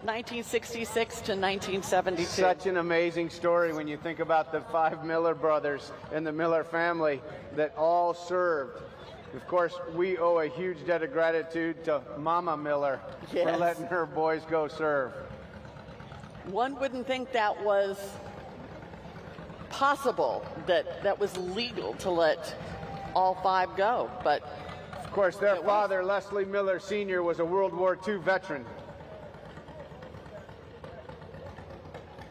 1966 to 1972. Such an amazing story when you think about the 5 Miller brothers and the Miller family that all served. Of course, we owe a huge debt of gratitude to Mama Miller for Yes. letting her boys go serve. One wouldn't think that was possible, that was legal to let all 5 go, but Of course, their father, Leslie Miller Sr., was a World War II veteran.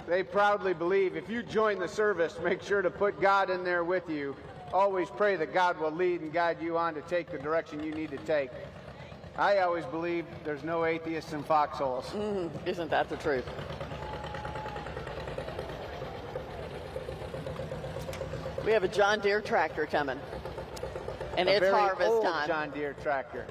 They proudly believe if you join the service, make sure to put God in there with you. Always pray that God will lead and guide you on to take the direction you need to take. I always believe there's no atheists in foxholes. Isn't that the truth? We have a John Deere tractor coming, and A it's very harvest old time. John Deere tractor.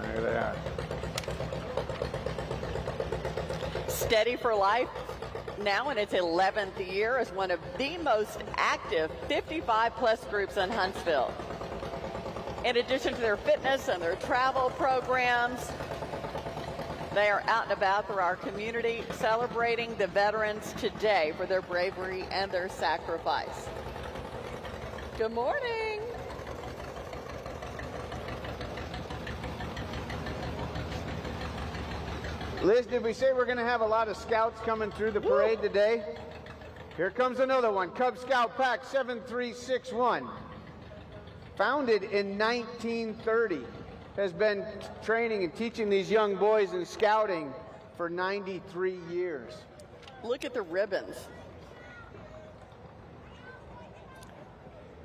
There they are. Steady for Life, now in its 11th year, is one of the most active 55-plus groups in Huntsville. In addition to their fitness and their travel programs, they are out and about through our community celebrating the veterans today for their bravery and their sacrifice. Good morning. Liz, did we say we're going to have a lot of scouts coming through the parade today? Here comes another one, Cub Scout Pack 7361. Founded in 1930, has been training and teaching these young boys in scouting for 93 years. Look at the ribbons.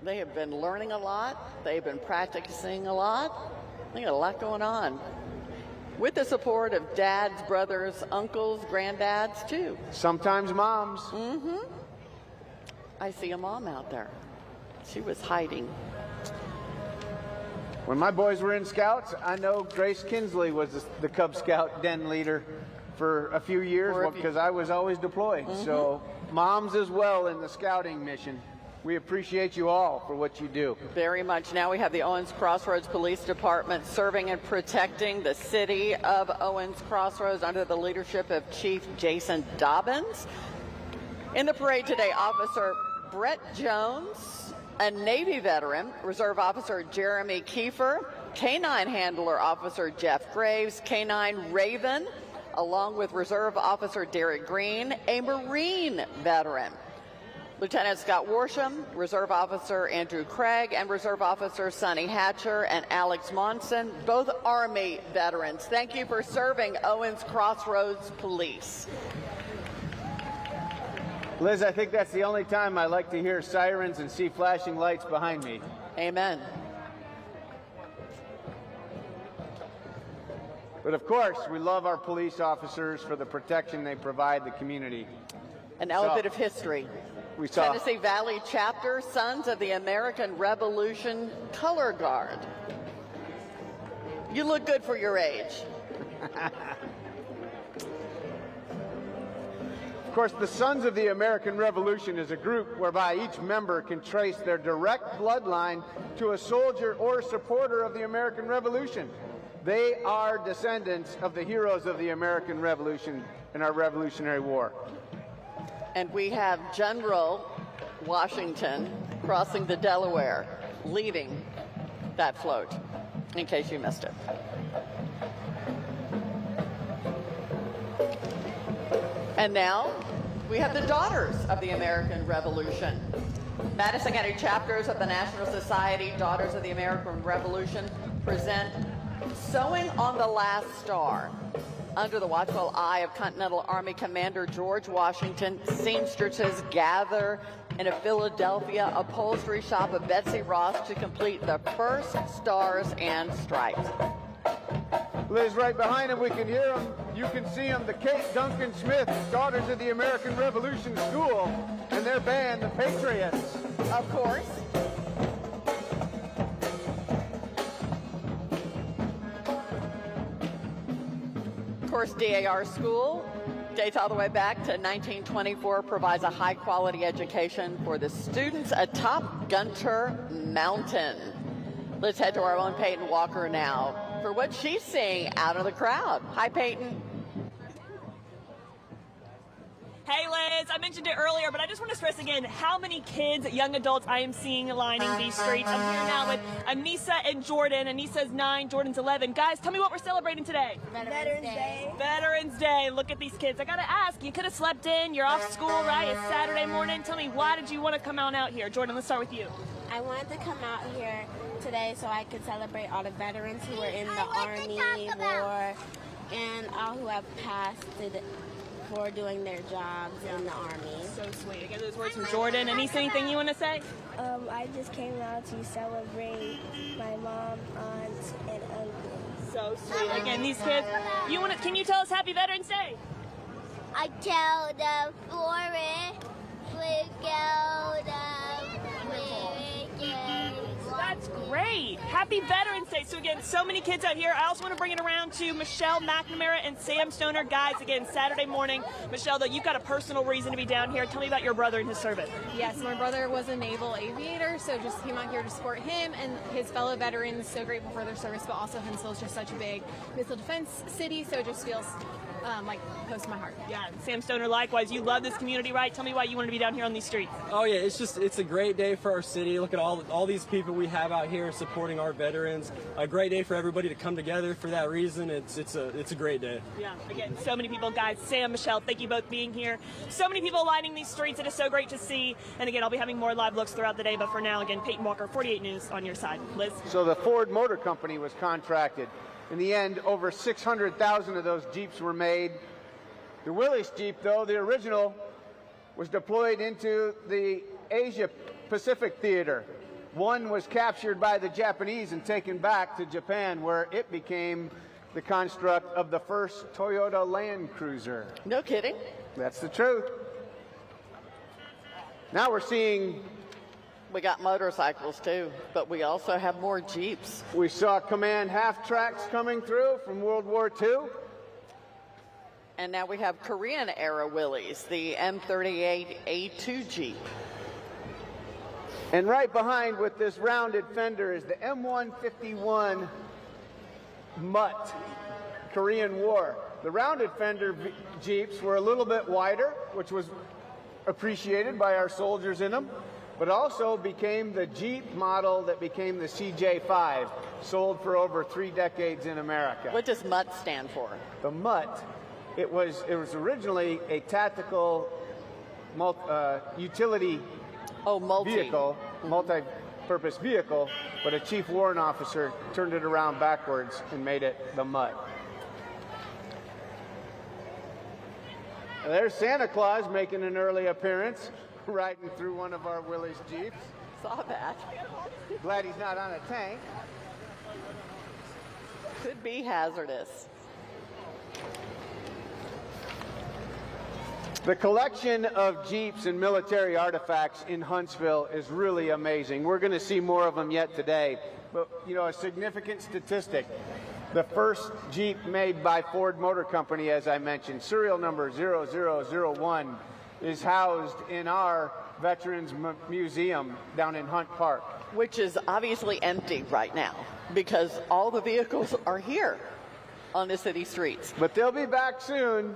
They have been learning a lot. They've been practicing a lot. They got a lot going on. With the support of dads, brothers, uncles, granddads, too. Sometimes moms. I see a mom out there. She was hiding. When my boys were in Scouts, I know Grace Kinsley was the Cub Scout den leader for a few years because I was always deployed. So moms as well in the scouting mission. We appreciate you all for what you do. Very much. Now we have the Owens Crossroads Police Department serving and protecting the city of Owens Crossroads under the leadership of Chief Jason Dobbins. In the parade today, Officer Brett Jones, a Navy veteran, Reserve Officer Jeremy Kiefer, K-9 Handler Officer Jeff Graves, K-9 Raven, along with Reserve Officer Derek Green, a Marine veteran. Lieutenant Scott Worsham, Reserve Officer Andrew Craig, and Reserve Officer Sonny Hatcher and Alex Monson, both Army veterans. Thank you for serving Owens Crossroads Police. Liz, I think that's the only time I like to hear sirens and see flashing lights behind me. Amen. But of course, we love our police officers for the protection they provide the community. An element of history. We saw Tennessee Valley Chapter, Sons of the American Revolution Color Guard. You look good for your age. Of course, the Sons of the American Revolution is a group whereby each member can trace their direct bloodline to a soldier or supporter of the American Revolution. They are descendants of the heroes of the American Revolution in our Revolutionary War. And we have General Washington crossing the Delaware, leading that float, in case you missed it. And now we have the Daughters of the American Revolution. Madison County chapters of the National Society Daughters of the American Revolution present Sewing on the Last Star. Under the watchful eye of Continental Army Commander George Washington, seamstresses gather in a Philadelphia upholstery shop of Betsy Ross to complete the first stars and stripes. Liz, right behind him, we can hear him. You can see him, the Kate Duncan Smith Daughters of the American Revolution School, and their band, the Patriots. Of course. Of course, DAR School dates all the way back to 1924, provides a high-quality education for the students atop Gunter Mountain. Let's head to our own Peyton Walker now for what she's seeing out of the crowd. Hi, Peyton. Hey, Liz, I mentioned it earlier, but I just want to stress again how many kids, young adults I am seeing lining these streets. I'm here now with Anissa and Jordan. Anissa's 9, Jordan's 11. Guys, tell me what we're celebrating today. Veterans Day. Veterans Day. Look at these kids. I got to ask, you could have slept in. You're off school, right? It's Saturday morning. Tell me, why did you want to come out here? Jordan, let's start with you. I wanted to come out here today so I could celebrate all the veterans who were in the Army, war, and all who have passed for doing their jobs in the Army. So sweet. I get those words from Jordan. Anissa, anything you want to say? I just came out to celebrate my mom, aunt, and uncle. So sweet. Again, these kids, can you tell us Happy Veterans Day? I tell the forest, we go That's great. Happy Veterans Day. So again, so many kids out here. I also want to bring it around to Michelle McNamara and Sam Stoner. Guys, again, Saturday morning. Michelle, though, you've got a personal reason to be down here. Tell me about your brother and his service. Yes, my brother was a naval aviator, so just came out here to support him and his fellow veterans. So grateful for their service, but also Huntsville is just such a big missile defense city, so it just feels like close to my heart. Yeah, and Sam Stoner, likewise. You love this community, right? Tell me why you want to be down here on these streets. Oh yeah, it's a great day for our city. Look at all these people we have out here supporting our veterans. A great day for everybody to come together for that reason. It's a great day. Yeah, again, so many people, guys. Sam, Michelle, thank you both being here. So many people lining these streets. It is so great to see. And again, I'll be having more live looks throughout the day. But for now, again, Peyton Walker, 48 News on your side. Liz? So the Ford Motor Company was contracted. In the end, over 600,000 of those Jeeps were made. The Willys Jeep, though, the original, was deployed into the Asia Pacific Theater. One was captured by the Japanese and taken back to Japan, where it became the construct of the first Toyota Land Cruiser. No kidding. That's the truth. Now we're seeing... We got motorcycles, too, but we also have more Jeeps. We saw Command half-tracks coming through from World War II. And now we have Korean-era Willys, the M38A2 Jeep. And right behind with this rounded fender is the M151 Mutt, Korean War. The rounded fender Jeeps were a little bit wider, which was appreciated by our soldiers in them, but also became the Jeep model that became the CJ5, sold for over 3 decades in America. What does Mutt stand for? The Mutt, it was originally a tactical utility vehicle, multi-purpose vehicle, but a chief warrant officer turned it around backwards and made it the Mutt. There's Santa Claus making an early appearance, riding through one of our Willys Jeeps. Saw that. Glad he's not on a tank. Could be hazardous. The collection of Jeeps and military artifacts in Huntsville is really amazing. We're going to see more of them yet today. But, you know, a significant statistic. The first Jeep made by Ford Motor Company, as I mentioned, serial number 0001, is housed in our Veterans Museum down in Hunt Park. Which is obviously empty right now because all the vehicles are here on the city streets. But they'll be back soon.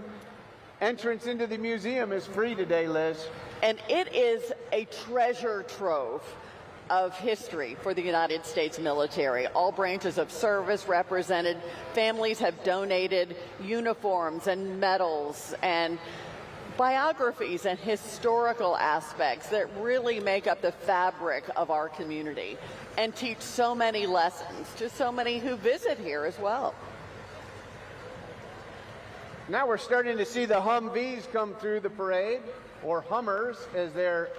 Entrance into the museum is free today, Liz. And it is a treasure trove of history for the United States military. All branches of service represented. Families have donated uniforms and medals and biographies and historical aspects that really make up the fabric of our community and teach so many lessons to so many who visit here as well. Now we're starting to see the Humvees come through the parade, or Hummers as they're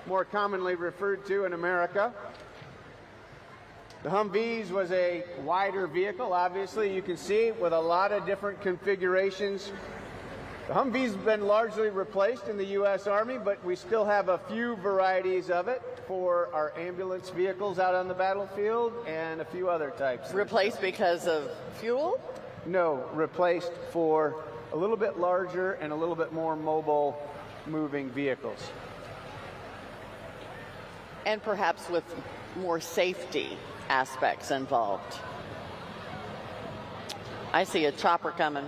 more commonly referred to in America. The Humvees was a wider vehicle, obviously, you can see, with a lot of different configurations. The Humvees have been largely replaced in the U.S. Army, but we still have a few varieties of it for our ambulance vehicles out on the battlefield and a few other types. Replaced because of fuel? No, replaced for a little bit larger and a little bit more mobile moving vehicles. And perhaps with more safety aspects involved. I see a chopper coming.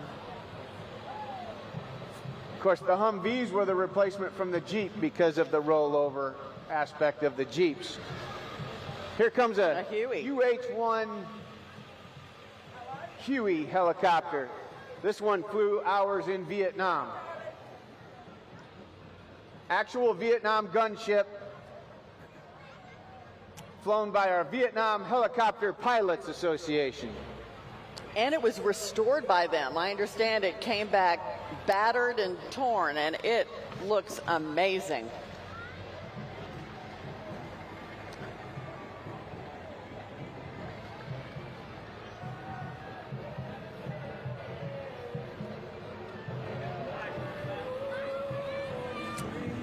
Of course, the Humvees were the replacement from the Jeep because of the rollover aspect of the Jeeps. Here comes a UH-1 Huey helicopter. This one flew hours in Vietnam. Actual Vietnam gunship flown by our Vietnam Helicopter Pilots Association. And it was restored by them. I understand it came back battered and torn, and it looks amazing.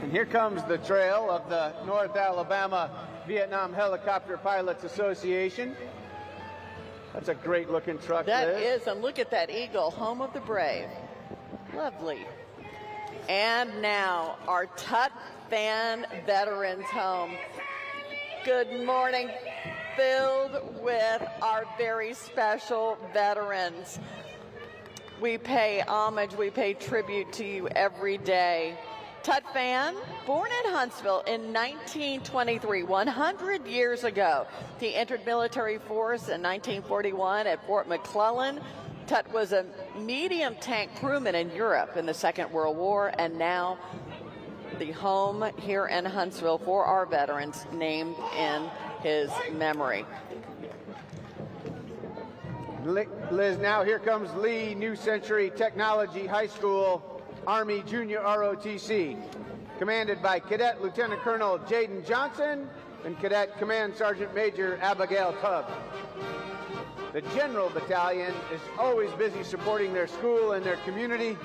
And here comes the trail of the North Alabama Vietnam Helicopter Pilots Association. That's a great looking truck. That is, and look at that eagle, home of the brave. Lovely. And now our Tut Fan Veterans Home. Good morning, filled with our very special veterans. We pay homage, we pay tribute to you every day. Tut Fan, born in Huntsville in 1923, 100 years ago. He entered military force in 1941 at Fort McClellan. Tut was a medium tank crewman in Europe in the Second World War, and now the home here in Huntsville for our veterans named in his memory. Liz, now here comes Lee New Century Technology High School Army Junior ROTC, commanded by Cadet Lieutenant Colonel Jaden Johnson and Cadet Command Sergeant Major Abigail Tubb. The General Battalion is always busy supporting their school and their community.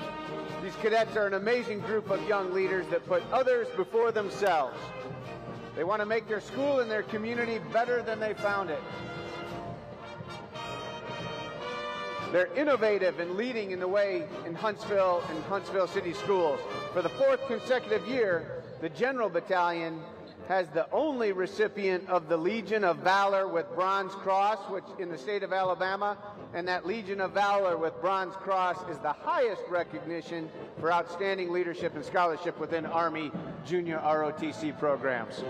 These cadets are an amazing group of young leaders that put others before themselves. They want to make their school and their community better than they found it. They're innovative and leading in the way in Huntsville and Huntsville City Schools. For the 4th consecutive year, the General Battalion has the only recipient of the Legion of Valor with Bronze Cross, which in the state of Alabama, and that Legion of Valor with Bronze Cross is the highest recognition for outstanding leadership and scholarship within Army Junior ROTC programs.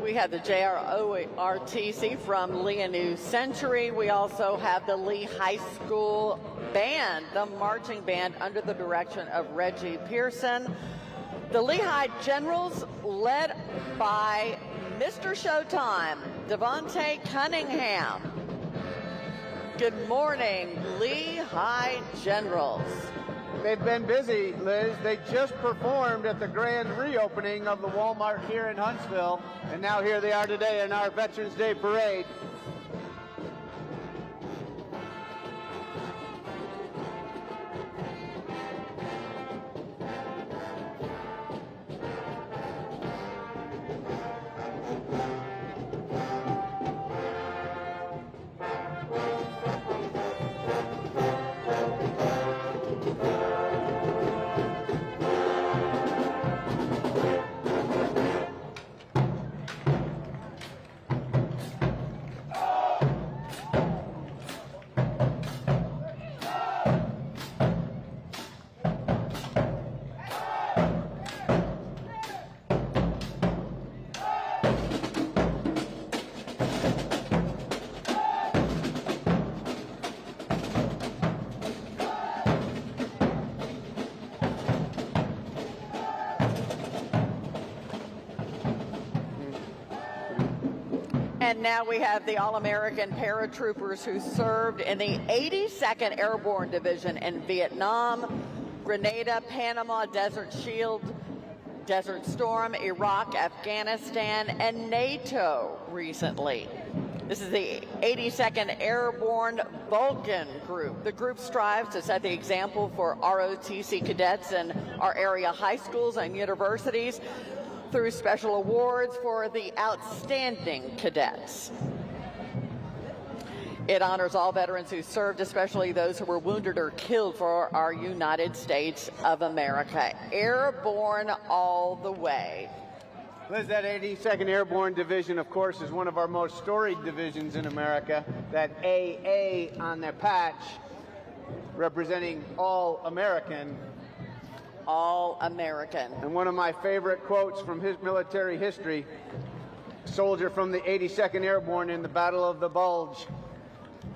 We have the JROTC from Lee New Century. We also have the Lee High School Band, the marching band under the direction of Reggie Pearson. The Lehigh Generals led by Mr. Showtime, Devontae Cunningham. Good morning, Lehigh Generals. They've been busy, Liz. They just performed at the grand reopening of the Walmart here in Huntsville, and now here they are today in our Veterans Day Parade. And now we have the All-American paratroopers who served in the 82nd Airborne Division in Vietnam, Grenada, Panama, Desert Shield, Desert Storm, Iraq, Afghanistan, and NATO recently. This is the 82nd Airborne Vulcan Group. The group strives to set the example for ROTC cadets in our area high schools and universities through special awards for the outstanding cadets. It honors all veterans who served, especially those who were wounded or killed for our United States of America. Airborne all the way. Liz, that 82nd Airborne Division, of course, is one of our most storied divisions in America. That AA on their patch representing all American. All American. And one of my favorite quotes from his military history, a soldier from the 82nd Airborne in the Battle of the Bulge,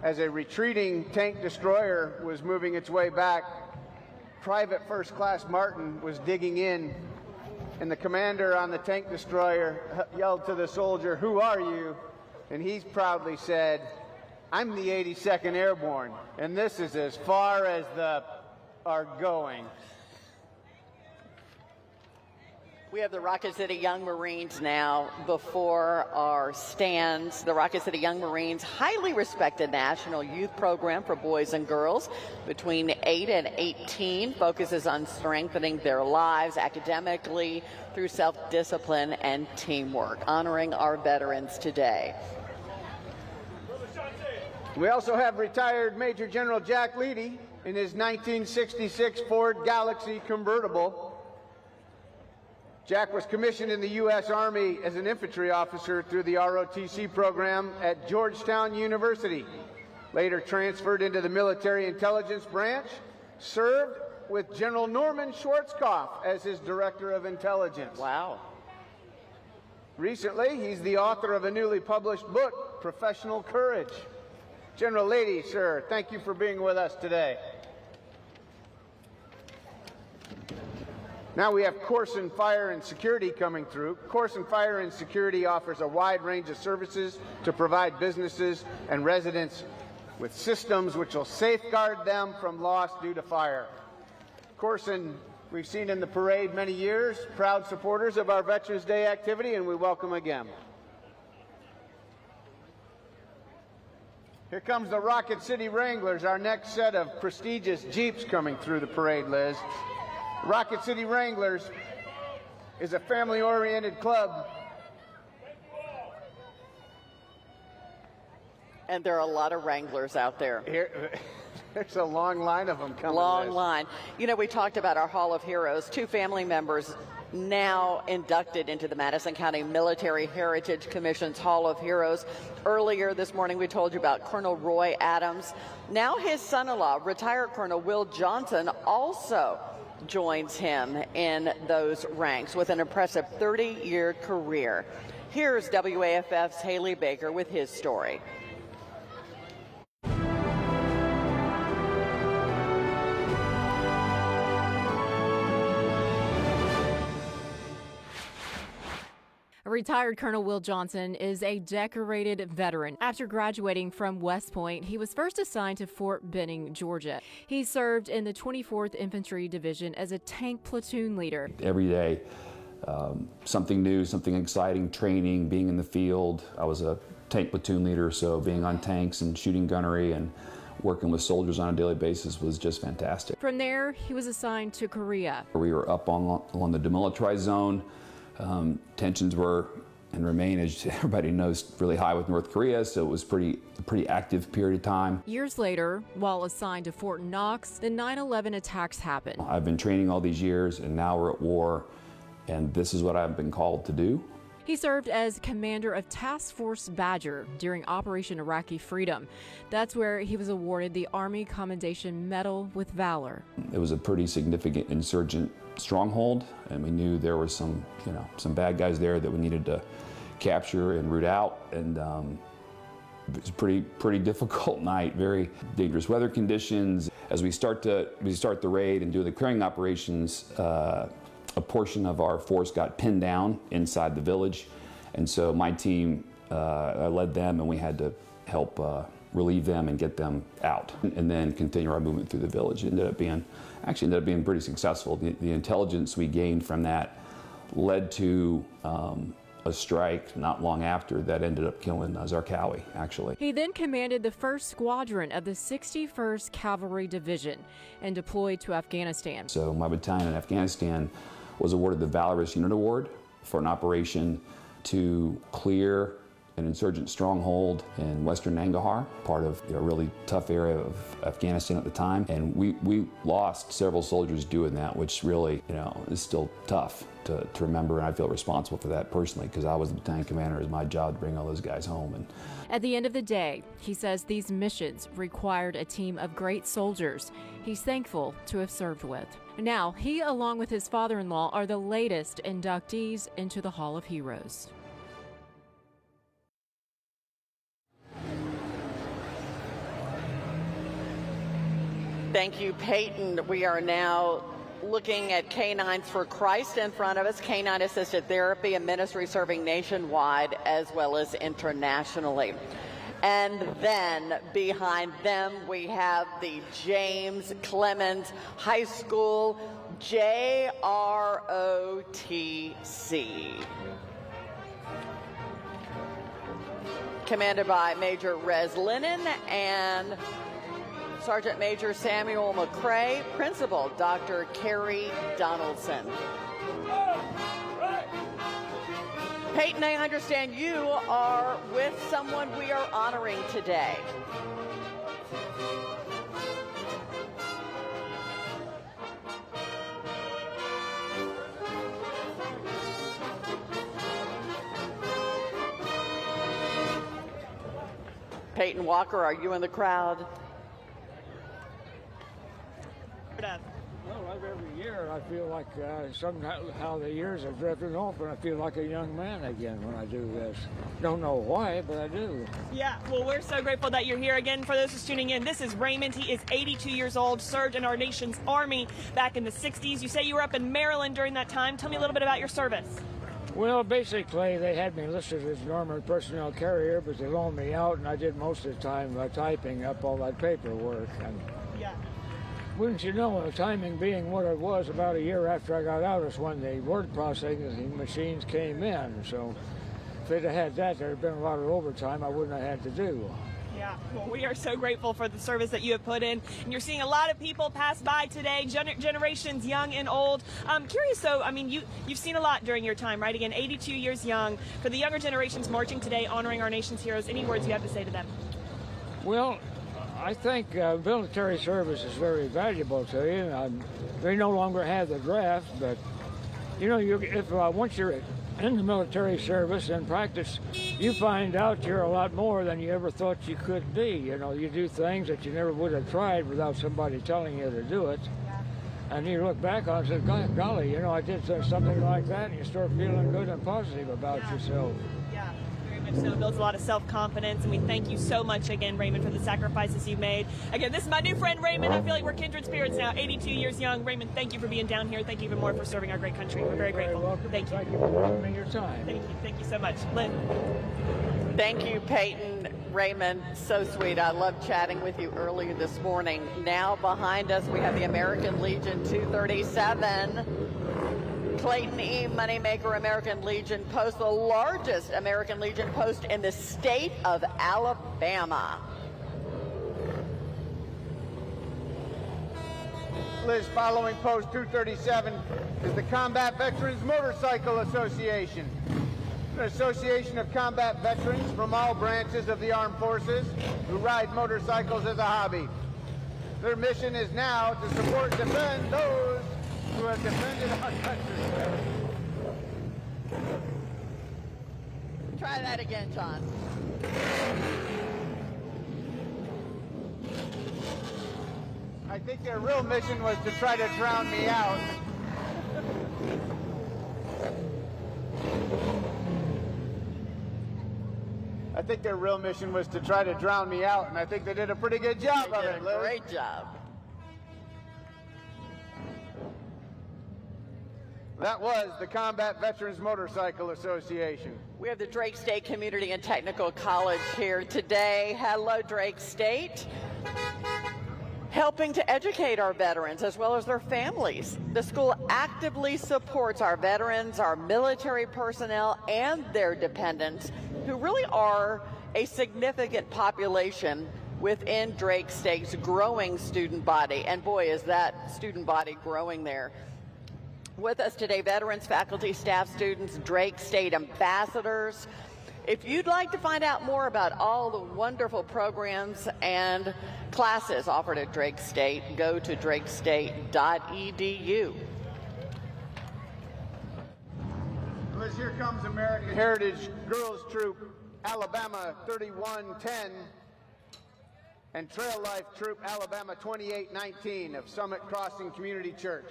as a retreating tank destroyer was moving its way back, Private First Class Martin was digging in, and the commander on the tank destroyer yelled to the soldier, "Who are you?" And he proudly said, "I'm the 82nd Airborne, and this is as far as the are going." We have the Rocket City Young Marines now before our stands. The Rocket City Young Marines, highly respected national youth program for boys and girls between 8 and 18, focuses on strengthening their lives academically through self-discipline and teamwork, honoring our veterans today. We also have retired Major General Jack Leedy in his 1966 Ford Galaxy convertible. Jack was commissioned in the U.S. Army as an infantry officer through the ROTC program at Georgetown University. Later transferred into the military intelligence branch, served with General Norman Schwarzkopf as his director of intelligence. Wow. Recently, he's the author of a newly published book, Professional Courage. General Leedy, sir, thank you for being with us today. Now we have Corson Fire and Security coming through. Corson Fire and Security offers a wide range of services to provide businesses and residents with systems which will safeguard them from loss due to fire. Corson, we've seen in the parade many years, proud supporters of our Veterans Day activity, and we welcome again. Here comes the Rocket City Wranglers, our next set of prestigious Jeeps coming through the parade, Liz. Rocket City Wranglers is a family-oriented club. And there are a lot of Wranglers out there. There's a long line of them coming. Long line. You know, we talked about our Hall of Heroes. 2 family members now inducted into the Madison County Military Heritage Commission's Hall of Heroes. Earlier this morning, we told you about Colonel Roy Adams. Now his son-in-law, retired Colonel Will Johnson, also joins him in those ranks with an impressive 30-year career. Here's WAFF's Haley Baker with his story. Retired Colonel Will Johnson is a decorated veteran. After graduating from West Point, he was first assigned to Fort Benning, Georgia. He served in the 24th Infantry Division as a tank platoon leader. Every day, something new, something exciting, training, being in the field. I was a tank platoon leader, so being on tanks and shooting gunnery and working with soldiers on a daily basis was just fantastic. From there, he was assigned to Korea. We were up on the demilitarized zone. Tensions were and remain, as everybody knows, really high with North Korea, so it was a pretty active period of time. Years later, while assigned to Fort Knox, the 9/11 attacks happened. I've been training all these years, and now we're at war, and this is what I've been called to do. He served as commander of Task Force Badger during Operation Iraqi Freedom. That's where he was awarded the Army Commendation Medal with Valor. It was a pretty significant insurgent stronghold, and we knew there were some bad guys there that we needed to capture and root out. And it was a pretty difficult night, very dangerous weather conditions. As we start the raid and do the clearing operations, a portion of our force got pinned down inside the village, and so my team I led them, and we had to help relieve them and get them out, and then continue our movement through the village. It ended up being pretty successful. The intelligence we gained from that led to a strike not long after that ended up killing Zarqawi, actually. He then commanded the 1st Squadron of the 61st Cavalry Division and deployed to Afghanistan. So my battalion in Afghanistan was awarded the Valorous Unit Award for an operation to clear an insurgent stronghold in western Nangarhar, part of a really tough area of Afghanistan at the time. And we lost several soldiers doing that, which really, is still tough to remember, and I feel responsible for that personally because I was the battalion commander. It was my job to bring all those guys home. And at the end of the day, he says these missions required a team of great soldiers he's thankful to have served with. Now, he, along with his father-in-law, are the latest inductees into the Hall of Heroes. Thank you, Peyton. We are now looking at Canines for Christ in front of us, canine assisted therapy and ministry serving nationwide as well as internationally. And then behind them we have the James Clemens High School JROTC. Commanded by Major Rez Lennon and Sergeant Major Samuel McCrae, Principal Dr. Carrie Donaldson. Peyton, I understand you are with someone we are honoring today. Peyton Walker, are you in the crowd? Well, like every year, I feel like somehow the years have drifted off, and I feel like a young man again when I do this. Don't know why, but I do. Yeah, well, we're so grateful that you're here again. For those who's tuning in, this is Raymond. He is 82 years old, served in our nation's Army back in the 60s. You say you were up in Maryland during that time. Tell me a little bit about your service. Well, basically, they had me listed as an armored personnel carrier, but they loaned me out, and I did most of the time typing up all that paperwork. And yeah. Wouldn't you know, the timing being what it was, about a year after I got out is when the word processing machines came in. So if they'd have had that, there'd have been a lot of overtime I wouldn't have had to do. Yeah, well, we are so grateful for the service that you have put in. And you're seeing a lot of people pass by today, generations young and old. I'm curious, though, I mean, you've seen a lot during your time, right? Again, 82 years young. For the younger generations marching today, honoring our nation's heroes, any words you have to say to them? Well, I think military service is very valuable to you. They no longer have the draft, but, once you're in the military service and practice, you find out you're a lot more than you ever thought you could be. You do things that you never would have tried without somebody telling you to do it. And you look back on it and say, golly, I did something like that, and you start feeling good and positive about yourself. Yeah, very much so. It builds a lot of self-confidence, and we thank you so much again, Raymond, for the sacrifices you made. Again, this is my new friend, Raymond. I feel like we're kindred spirits now, 82 years young. Raymond, thank you for being down here. Thank you even more for serving our great country. We're very grateful. Welcome. Thank you. Thank you for giving me your time. Thank you so much. Lynn. Thank you, Peyton. Raymond, so sweet. I loved chatting with you earlier this morning. Now behind us, we have the American Legion 237. Clayton E. Moneymaker American Legion Post, the largest American Legion post in the state of Alabama. Liz, following post 237 is the Combat Veterans Motorcycle Association, an association of combat veterans from all branches of the armed forces who ride motorcycles as a hobby. Their mission is now to support and defend those who have defended our country. Try that again, John. I think their real mission was to try to drown me out. I think their real mission was to try to drown me out, and I think they did a pretty good job of it, Liz. Great job. That was the Combat Veterans Motorcycle Association. We have the Drake State Community and Technical College here today. Hello, Drake State. Helping to educate our veterans as well as their families. The school actively supports our veterans, our military personnel, and their dependents, who really are a significant population within Drake State's growing student body. And boy, is that student body growing there. With us today, veterans, faculty, staff, students, Drake State ambassadors. If you'd like to find out more about all the wonderful programs and classes offered at Drake State, go to drakestate.edu. Liz, here comes American Heritage Girls Troop, Alabama 3110, and Trail Life Troop, Alabama 2819 of Summit Crossing Community Church.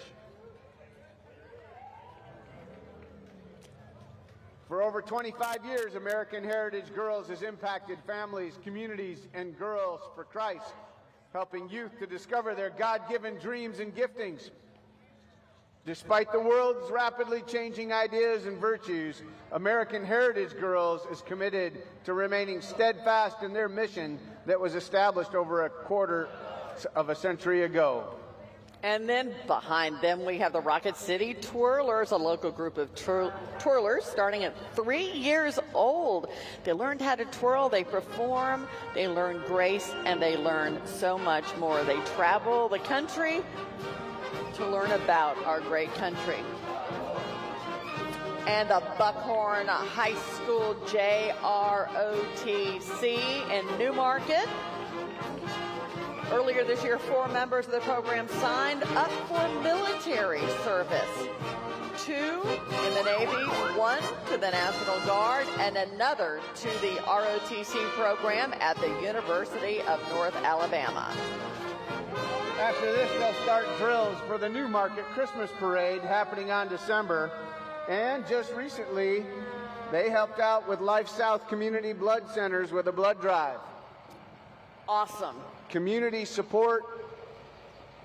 For over 25 years, American Heritage Girls has impacted families, communities, and girls for Christ, helping youth to discover their God-given dreams and giftings. Despite the world's rapidly changing ideas and virtues, American Heritage Girls is committed to remaining steadfast in their mission that was established over a quarter of a century ago. And then behind them, we have the Rocket City Twirlers, a local group of twirlers starting at 3 years old. They learned how to twirl, they perform, they learn grace, and they learn so much more. They travel the country to learn about our great country. And the Buckhorn High School JROTC in Newmarket. Earlier this year, 4 members of the program signed up for military service. 2 in the Navy, 1 to the National Guard, and another to the ROTC program at the University of North Alabama. After this, they'll start drills for the Newmarket Christmas Parade happening on December. And just recently, they helped out with Life South Community Blood Centers with a blood drive. Awesome. Community support,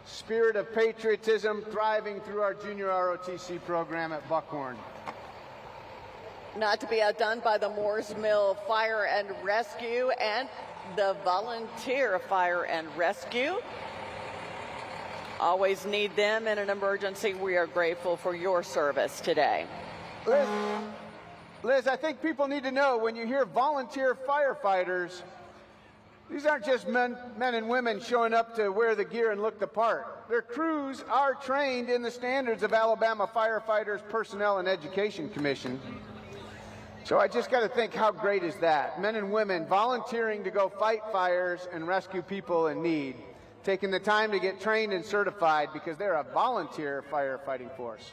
spirit of patriotism thriving through our junior ROTC program at Buckhorn. Not to be outdone by the Moores Mill Fire and Rescue and the Volunteer Fire and Rescue. Always need them in an emergency. We are grateful for your service today. Liz, I think people need to know when you hear volunteer firefighters, these aren't just men and women showing up to wear the gear and look the part. Their crews are trained in the standards of Alabama Firefighters Personnel and Education Commission. So I just got to think, how great is that? Men and women volunteering to go fight fires and rescue people in need, taking the time to get trained and certified because they're a volunteer firefighting force.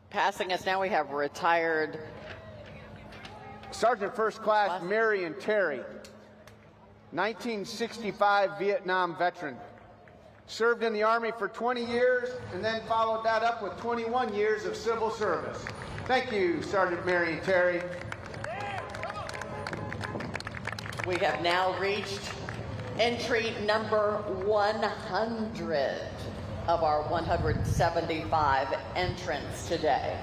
Passing us now, we have retired Sergeant First Class Marion Terry, 1965 Vietnam veteran. Served in the Army for 20 years and then followed that up with 21 years of civil service. Thank you, Sergeant Marion Terry. We have now reached entry number 100 of our 175 entrants today.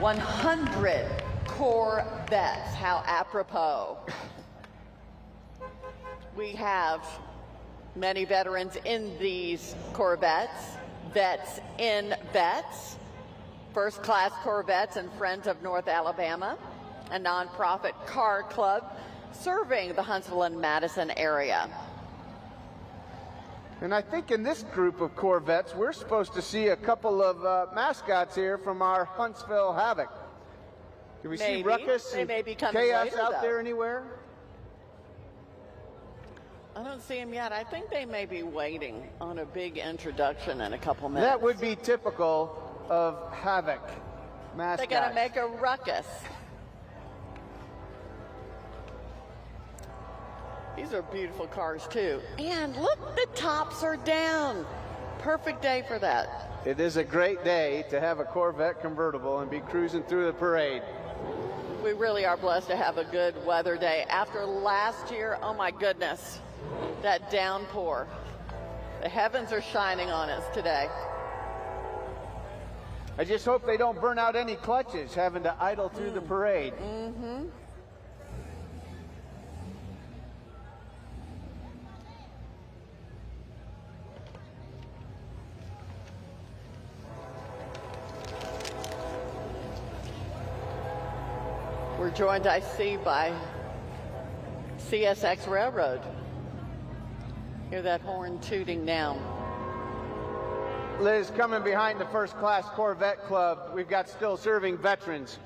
100 Corvettes, how apropos. We have many veterans in these Corvettes, vets in vets, First Class Corvettes and Friends of North Alabama, a nonprofit car club serving the Huntsville and Madison area. And I think in this group of Corvettes, we're supposed to see a couple of mascots here from our Huntsville Havoc. Do we see Ruckus and Chaos out there anywhere? I don't see them yet. I think they may be waiting on a big introduction in a couple minutes. That would be typical of Havoc mascots. They're going to make a ruckus. These are beautiful cars, too. And look, the tops are down. Perfect day for that. It is a great day to have a Corvette convertible and be cruising through the parade. We really are blessed to have a good weather day. After last year, oh my goodness, that downpour. The heavens are shining on us today. I just hope they don't burn out any clutches having to idle through the parade. Mm-hmm. We're joined, I see, by CSX Railroad. Hear that horn tooting now. Liz, coming behind the First Class Corvette Club, we've got still serving veterans.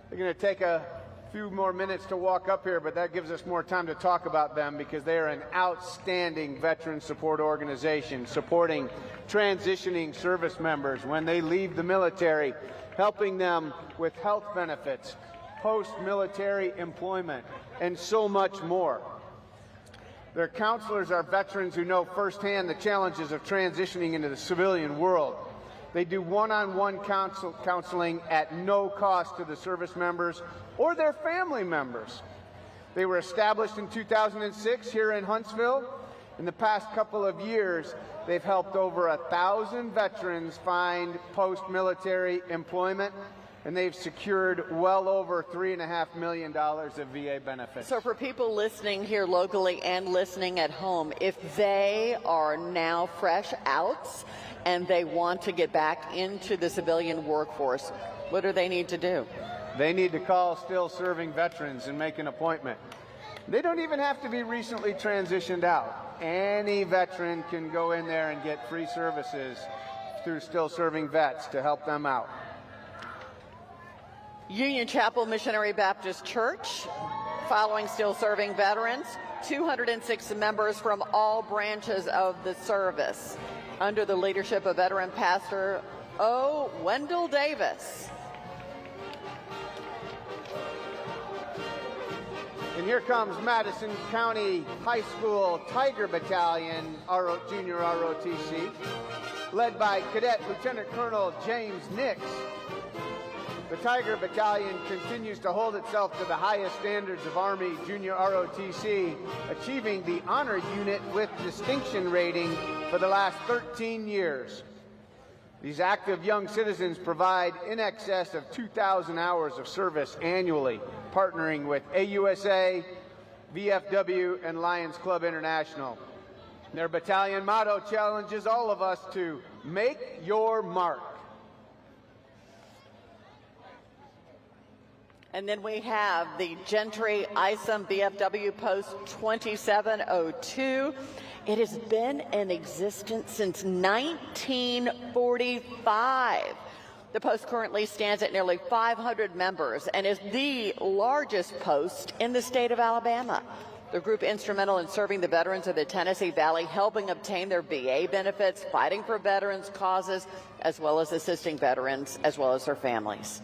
They're going to take a few more minutes to walk up here, but that gives us more time to talk about them because they are an outstanding veteran support organization supporting transitioning service members when they leave the military, helping them with health benefits, post-military employment, and so much more. Their counselors are veterans who know firsthand the challenges of transitioning into the civilian world. They do one-on-one counseling at no cost to the service members or their family members. They were established in 2006 here in Huntsville. In the past couple of years, they've helped over 1,000 veterans find post-military employment, and they've secured well over $3.5 million of VA benefits. So for people listening here locally and listening at home, if they are now fresh outs and they want to get back into the civilian workforce, what do they need to do? They need to call still serving veterans and make an appointment. They don't even have to be recently transitioned out. Any veteran can go in there and get free services through still serving vets to help them out. Union Chapel Missionary Baptist Church, following still serving veterans, 206 members from all branches of the service, under the leadership of veteran pastor O. Wendell Davis. And here comes Madison County High School Tiger Battalion, Junior ROTC, led by Cadet Lieutenant Colonel James Nix. The Tiger Battalion continues to hold itself to the highest standards of Army Junior ROTC, achieving the Honor Unit with Distinction rating for the last 13 years. These active young citizens provide in excess of 2,000 hours of service annually, partnering with AUSA, VFW, and Lions Club International. Their battalion motto challenges all of us to make your mark. And then we have the Gentry ISOM VFW Post 2702. It has been in existence since 1945. The post currently stands at nearly 500 members and is the largest post in the state of Alabama. The group instrumental in serving the veterans of the Tennessee Valley, helping obtain their VA benefits, fighting for veterans' causes, as well as assisting veterans as well as their families.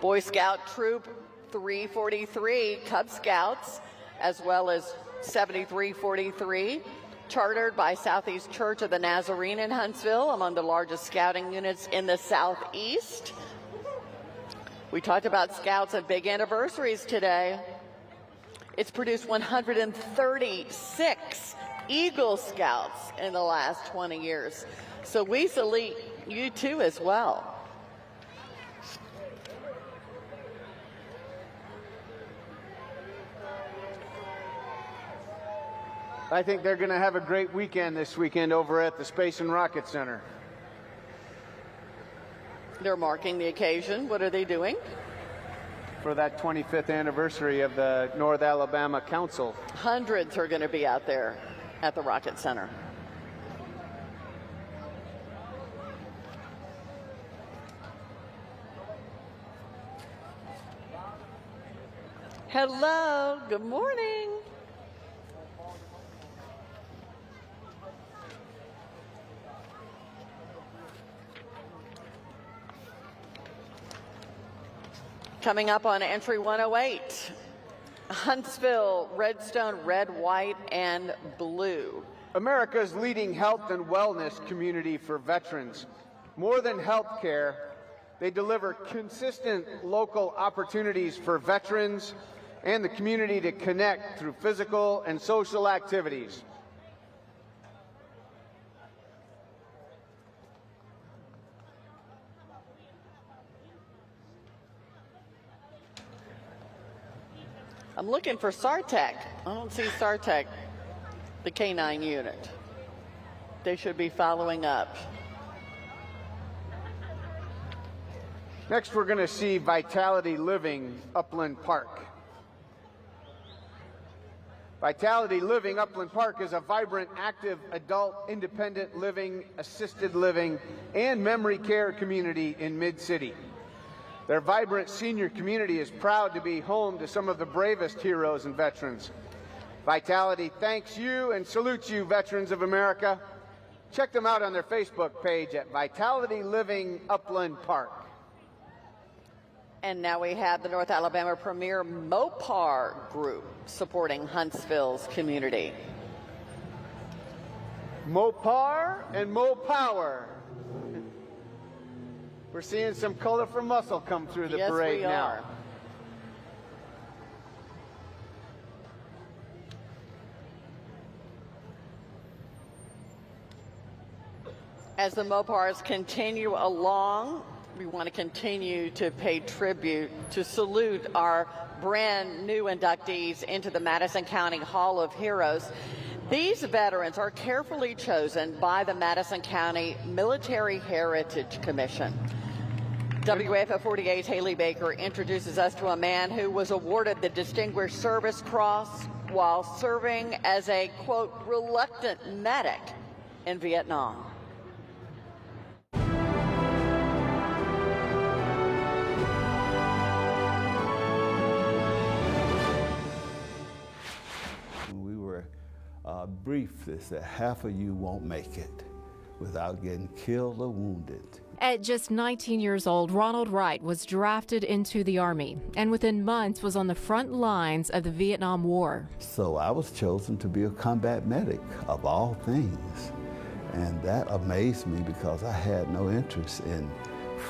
Boy Scout Troop 343, Cub Scouts, as well as 7343, chartered by Southeast Church of the Nazarene in Huntsville, among the largest scouting units in the Southeast. We talked about Scouts at big anniversaries today. It's produced 136 Eagle Scouts in the last 20 years. So we salute you too as well. I think they're going to have a great weekend this weekend over at the Space and Rocket Center. They're marking the occasion. What are they doing? For that 25th anniversary of the North Alabama Council. Hundreds are going to be out there at the Rocket Center. Hello, good morning. Coming up on entry 108, Huntsville, Redstone, red, white, and blue. America's leading health and wellness community for veterans. More than health care, they deliver consistent local opportunities for veterans and the community to connect through physical and social activities. I'm looking for SARTEC. I don't see SARTEC, the K-9 unit. They should be following up. Next, we're going to see Vitality Living Upland Park. Vitality Living Upland Park is a vibrant, active, adult, independent living, assisted living, and memory care community in Mid-City. Their vibrant senior community is proud to be home to some of the bravest heroes and veterans. Vitality thanks you and salutes you, veterans of America. Check them out on their Facebook page at Vitality Living Upland Park. And now we have the North Alabama Premier Mopar Group supporting Huntsville's community. Mopar and Mopower. We're seeing some colorful muscle come through the parade now. Yes, we are. As the Mopars continue along, we want to continue to pay tribute, to salute our brand new inductees into the Madison County Hall of Heroes. These veterans are carefully chosen by the Madison County Military Heritage Commission. WAFF 48's Haley Baker introduces us to a man who was awarded the Distinguished Service Cross while serving as a, quote, reluctant medic in Vietnam. Brief this, that half of you won't make it without getting killed or wounded. At just 19 years old, Ronald Wright was drafted into the Army and within months was on the front lines of the Vietnam War. So I was chosen to be a combat medic of all things. And that amazed me because I had no interest in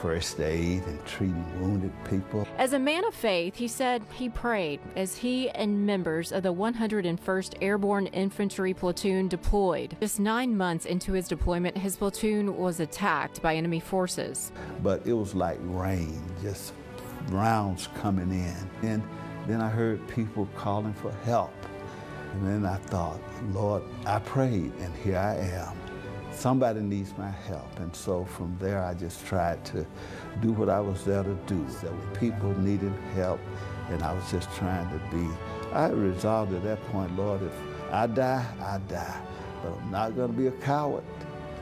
first aid and treating wounded people. As a man of faith, he said he prayed as he and members of the 101st Airborne Infantry Platoon deployed. Just 9 months into his deployment, his platoon was attacked by enemy forces. But it was like rain, just rounds coming in. And then I heard people calling for help. And then I thought, Lord, I prayed, and here I am. Somebody needs my help, and so from there I just tried to do what I was there to do. So when people needed help, and I was just trying to be, I resolved at that point, Lord, if I die, I die. But I'm not going to be a coward.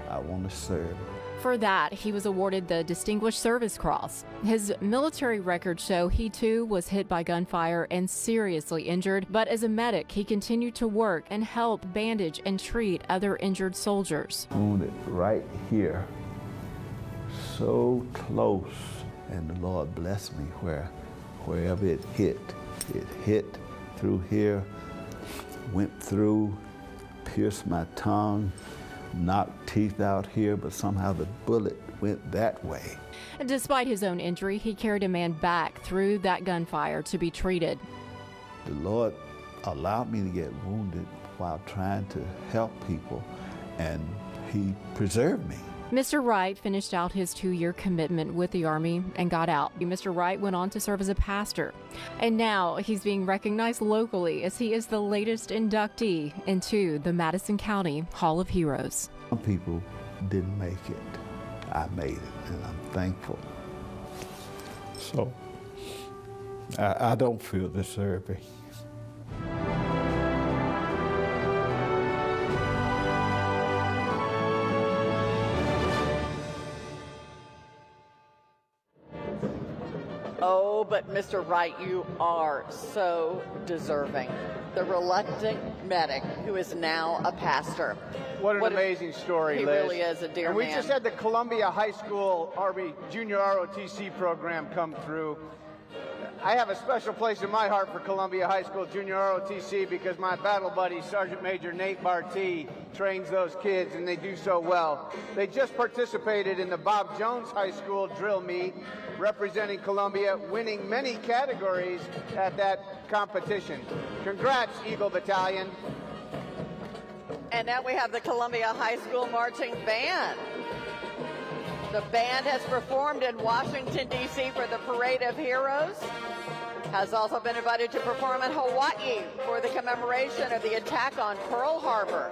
I want to serve. For that, he was awarded the Distinguished Service Cross. His military records show he too was hit by gunfire and seriously injured, but as a medic, he continued to work and help bandage and treat other injured soldiers. Wounded right here, so close, and the Lord blessed me wherever it hit. It hit through here, went through, pierced my tongue, knocked teeth out here, but somehow the bullet went that way. And despite his own injury, he carried a man back through that gunfire to be treated. The Lord allowed me to get wounded while trying to help people, and he preserved me. Mr. Wright finished out his 2-year commitment with the Army and got out. Mr. Wright went on to serve as a pastor. And now he's being recognized locally as he is the latest inductee into the Madison County Hall of Heroes. Some people didn't make it. I made it, and I'm thankful. So, I don't feel deserving. Oh, but Mr. Wright, you are so deserving. The reluctant medic who is now a pastor. What an amazing story, He Liz. really is a dear and we man. just had the Columbia High School Army Junior ROTC program come through. I have a special place in my heart for Columbia High School Junior ROTC because my battle buddy, Sergeant Major Nate Bartee, trains those kids, and they do so well. They just participated in the Bob Jones High School drill meet, representing Columbia, winning many categories at that competition. Congrats, Eagle Battalion. And now we have the Columbia High School Marching Band. The band has performed in Washington, D.C. for the Parade of Heroes. has also been invited to perform in Hawaii for the commemoration of the attack on Pearl Harbor.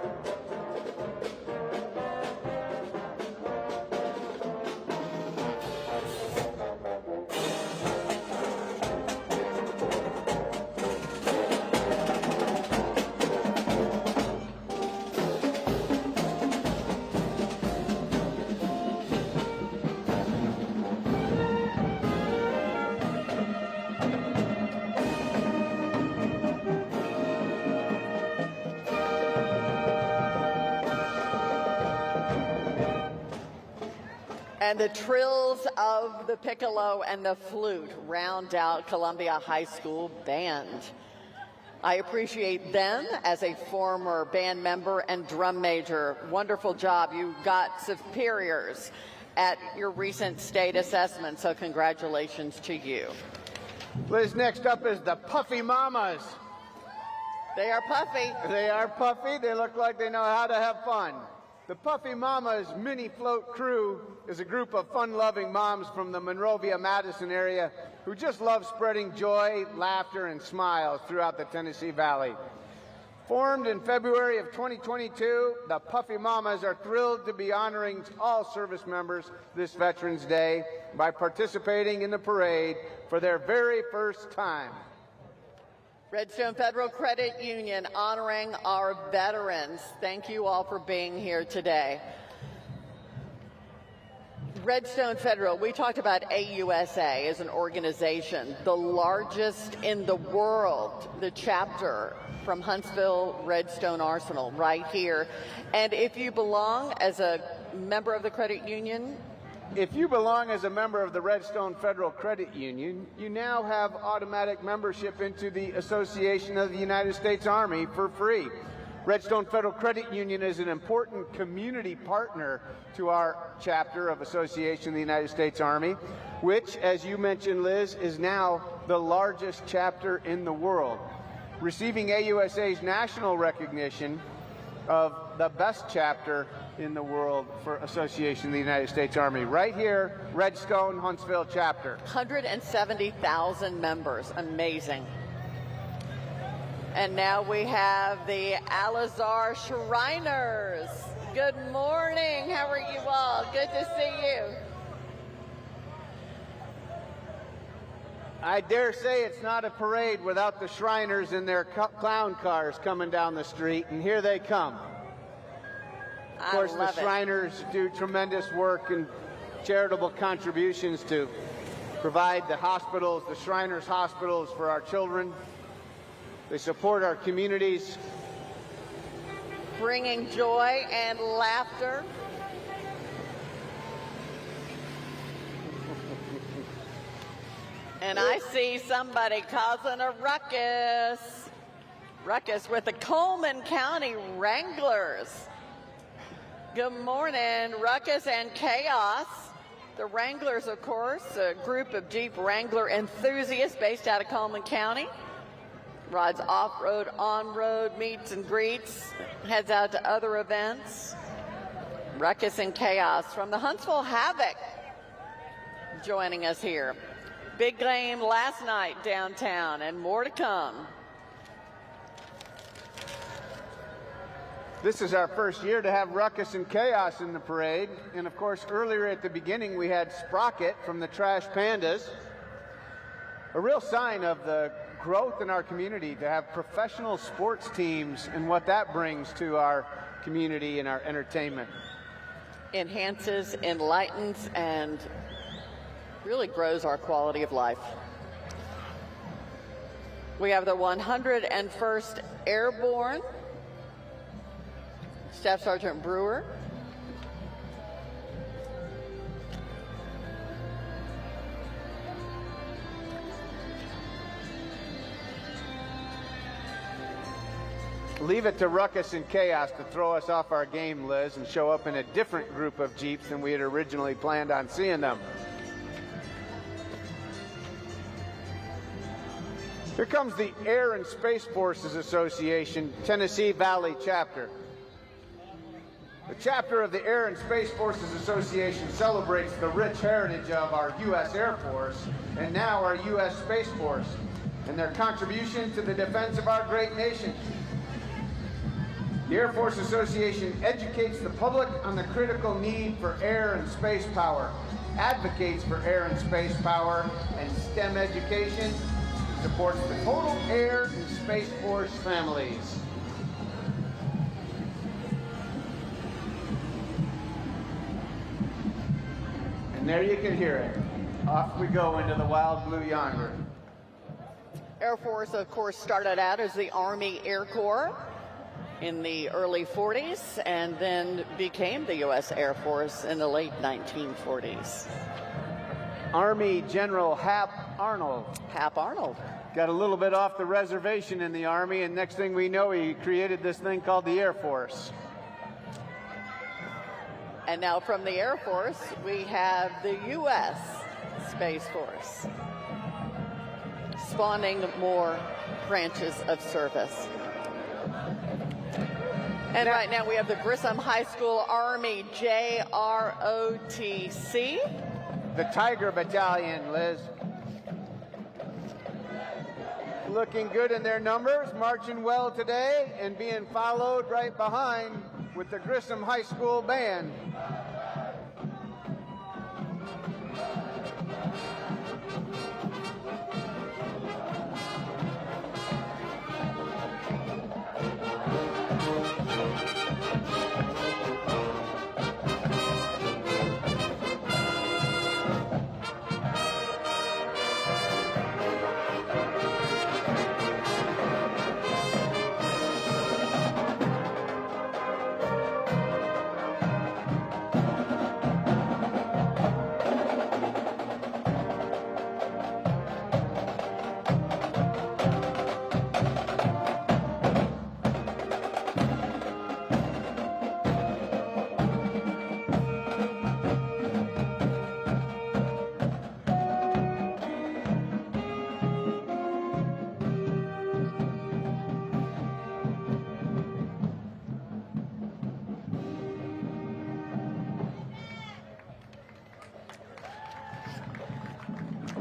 And the trills of the piccolo and the flute round out Columbia High School Band. I appreciate them as a former band member and drum major. Wonderful job. You got superiors at your recent state assessment, so congratulations to you. Liz, next up is the Puffy Mamas. They are puffy. They are puffy. They look like they know how to have fun. The Puffy Mamas Mini Float Crew is a group of fun-loving moms from the Monrovia-Madison area who just love spreading joy, laughter, and smiles throughout the Tennessee Valley. Formed in February of 2022, the Puffy Mamas are thrilled to be honoring all service members this Veterans Day by participating in the parade for their very first time. Redstone Federal Credit Union honoring our veterans. Thank you all for being here today. Redstone Federal, we talked about AUSA as an organization, the largest in the world, the chapter from Huntsville Redstone Arsenal right here. And if you belong as a member of the credit union, if you belong as a member of the Redstone Federal Credit Union, you now have automatic membership into the Association of the United States Army for free. Redstone Federal Credit Union is an important community partner to our chapter of Association of the United States Army, which, as you mentioned, Liz, is now the largest chapter in the world, receiving AUSA's national recognition of the best chapter in the world for Association of the United States Army. Right here, Redstone Huntsville chapter. 170,000 members. Amazing. And now we have the Alizar Shriners. Good morning. How are you all? Good to see you. I dare say it's not a parade without the Shriners in their clown cars coming down the street, and here they come. Of course, the Shriners do tremendous work and charitable contributions to provide the hospitals, the Shriners hospitals for our children. They support our communities, bringing joy and laughter. And I see somebody causing a ruckus. Ruckus with the Coleman County Wranglers. Good morning, Ruckus and Chaos. The Wranglers, of course, a group of Jeep Wrangler enthusiasts based out of Coleman County. Rides off-road, on-road, meets and greets, heads out to other events. Ruckus and Chaos from the Huntsville Havoc joining us here. Big game last night downtown and more to come. This is our first year to have Ruckus and Chaos in the parade. And of course, earlier at the beginning, we had Sprocket from the Trash Pandas. A real sign of the growth in our community to have professional sports teams and what that brings to our community and our entertainment. Enhances, enlightens, and really grows our quality of life. We have the 101st Airborne, Staff Sergeant Brewer. Leave it to Ruckus and Chaos to throw us off our game, Liz, and show up in a different group of Jeeps than we had originally planned on seeing them. Here comes the Air and Space Forces Association, Tennessee Valley chapter. The chapter of the Air and Space Forces Association celebrates the rich heritage of our U.S. Air Force and now our U.S. Space Force. and their contribution to the defense of our great nation. The Air Force Association educates the public on the critical need for air and space power, advocates for air and space power and STEM education, supports the total Air and Space Force families. And there you can hear it. Off we go into the wild blue yonder. Air Force, of course, started out as the Army Air Corps in the early 40s and then became the U.S. Air Force in the late 1940s. Army General Hap Arnold. Hap Arnold. Got a little bit off the reservation in the Army, and next thing we know, he created this thing called the Air Force. And now from the Air Force, we have the U.S. Space Force, spawning more branches of service. And right now we have the Grissom High School Army JROTC. The Tiger Battalion, Liz. Looking good in their numbers, marching well today, and being followed right behind with the Grissom High School Band.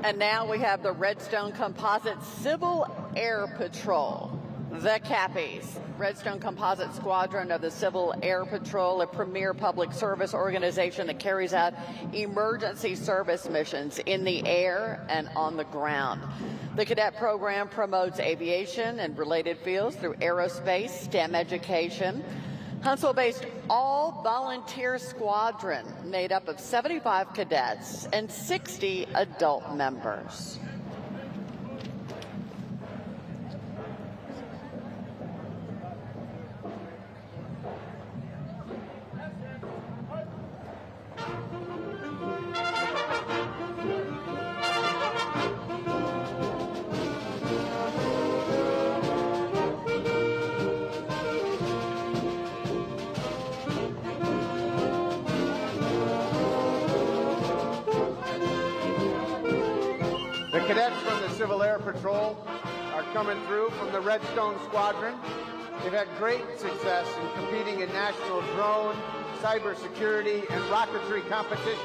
And now we have the Redstone Composite Civil Air Patrol, the Cappies. Redstone Composite Squadron of the Civil Air Patrol, a premier public service organization that carries out emergency service missions in the air and on the ground. The cadet program promotes aviation and related fields through aerospace, STEM education. Huntsville-based all-volunteer squadron made up of 75 cadets and 60 adult members. The cadets from the Civil Air Patrol are coming through from the Redstone Squadron. They've had great success in competing in national drone, cybersecurity, and rocketry competitions.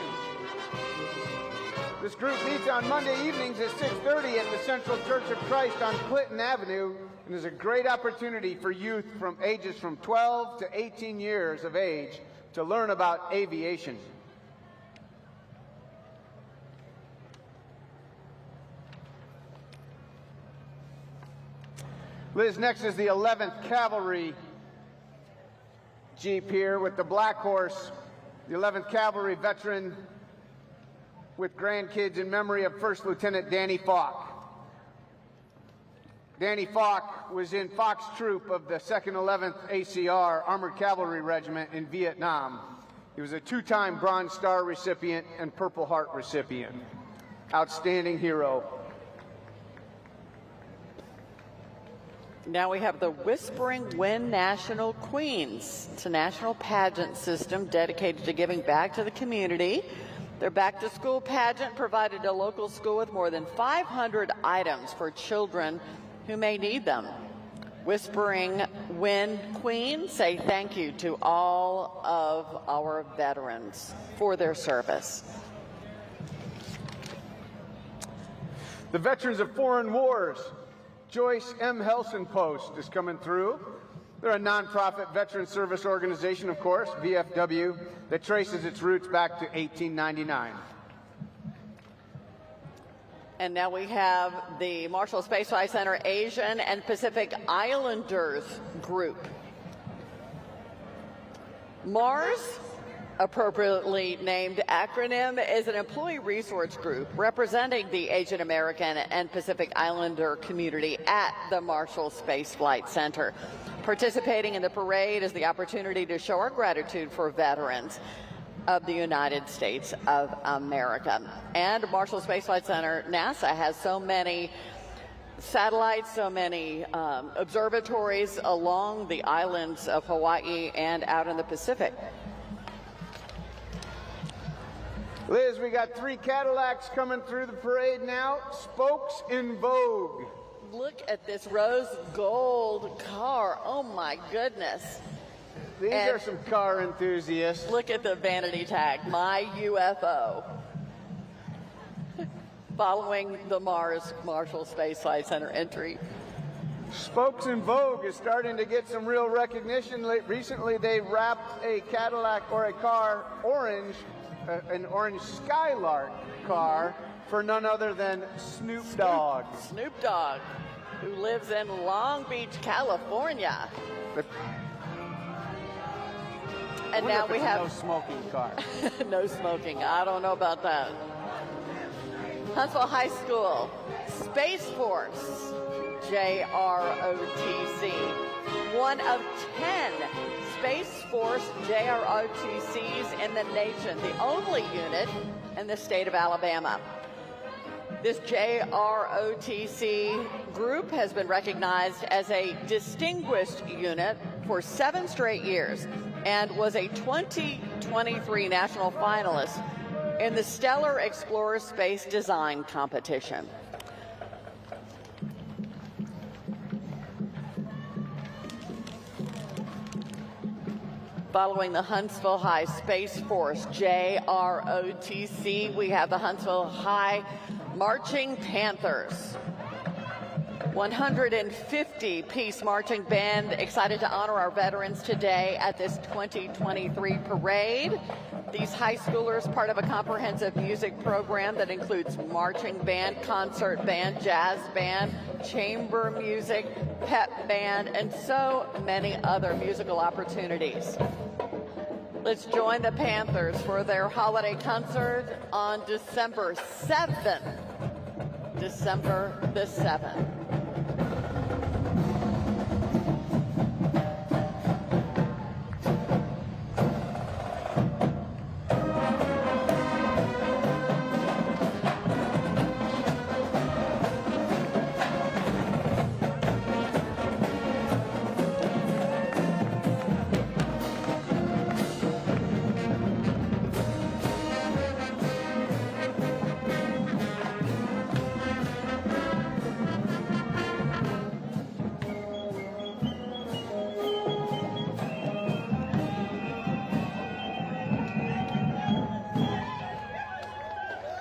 This group meets on Monday evenings at 6:30 at the Central Church of Christ on Clinton Avenue, and is a great opportunity for youth from ages from 12 to 18 years of age to learn about aviation. Liz, next is the 11th Cavalry Jeep here with the Black Horse, the 11th Cavalry veteran with grandkids in memory of First Lieutenant Danny Falk. Danny Falk was in Fox Troop of the 2nd 11th ACR Armored Cavalry Regiment in Vietnam. He was a two-time Bronze Star recipient and Purple Heart recipient. Outstanding hero. Now we have the Whispering Wind National Queens. It's a national pageant system dedicated to giving back to the community. Their back-to-school pageant provided a local school with more than 500 items for children who may need them. Whispering Wind Queens say thank you to all of our veterans for their service. The veterans of foreign wars Joyce M. Helson Post is coming through. They're a nonprofit veteran service organization, of course, VFW, that traces its roots back to 1899. And now we have the Marshall Space Flight Center Asian and Pacific Islanders group. MARS, appropriately named acronym, is an employee resource group representing the Asian American and Pacific Islander community at the Marshall Space Flight Center. Participating in the parade is the opportunity to show our gratitude for veterans of the United States of America. And Marshall Space Flight Center, NASA, has so many satellites, so many observatories along the islands of Hawaii and out in the Pacific. Liz, we got 3 Cadillacs coming through the parade now. Spokes in vogue. Look at this rose gold car. Oh my goodness. These are some car enthusiasts. Look at the vanity tag, my UFO. Following the Marshall Space Flight Center entry. Spokes in Vogue is starting to get some real recognition. Recently, they wrapped a Cadillac or a car orange, an orange Skylark car, for none other than Snoop Dogg. Snoop Dogg, who lives in Long Beach, California. And now we have no smoking car. No smoking. I don't know about that. Huntsville High School Space Force JROTC, one of 10 Space Force JROTCs in the nation, the only unit in the state of Alabama. This JROTC group has been recognized as a distinguished unit for 7 straight years and was a 2023 national finalist in the Stellar Explorer Space Design Competition. Following the Huntsville High Space Force JROTC, we have the Huntsville High Marching Panthers. 150-piece marching band, excited to honor our veterans today at this 2023 parade. These high schoolers, part of a comprehensive music program that includes marching band, concert band, jazz band, chamber music, pep band, and so many other musical opportunities. Let's join the Panthers for their holiday concert on December 7th. December the 7th.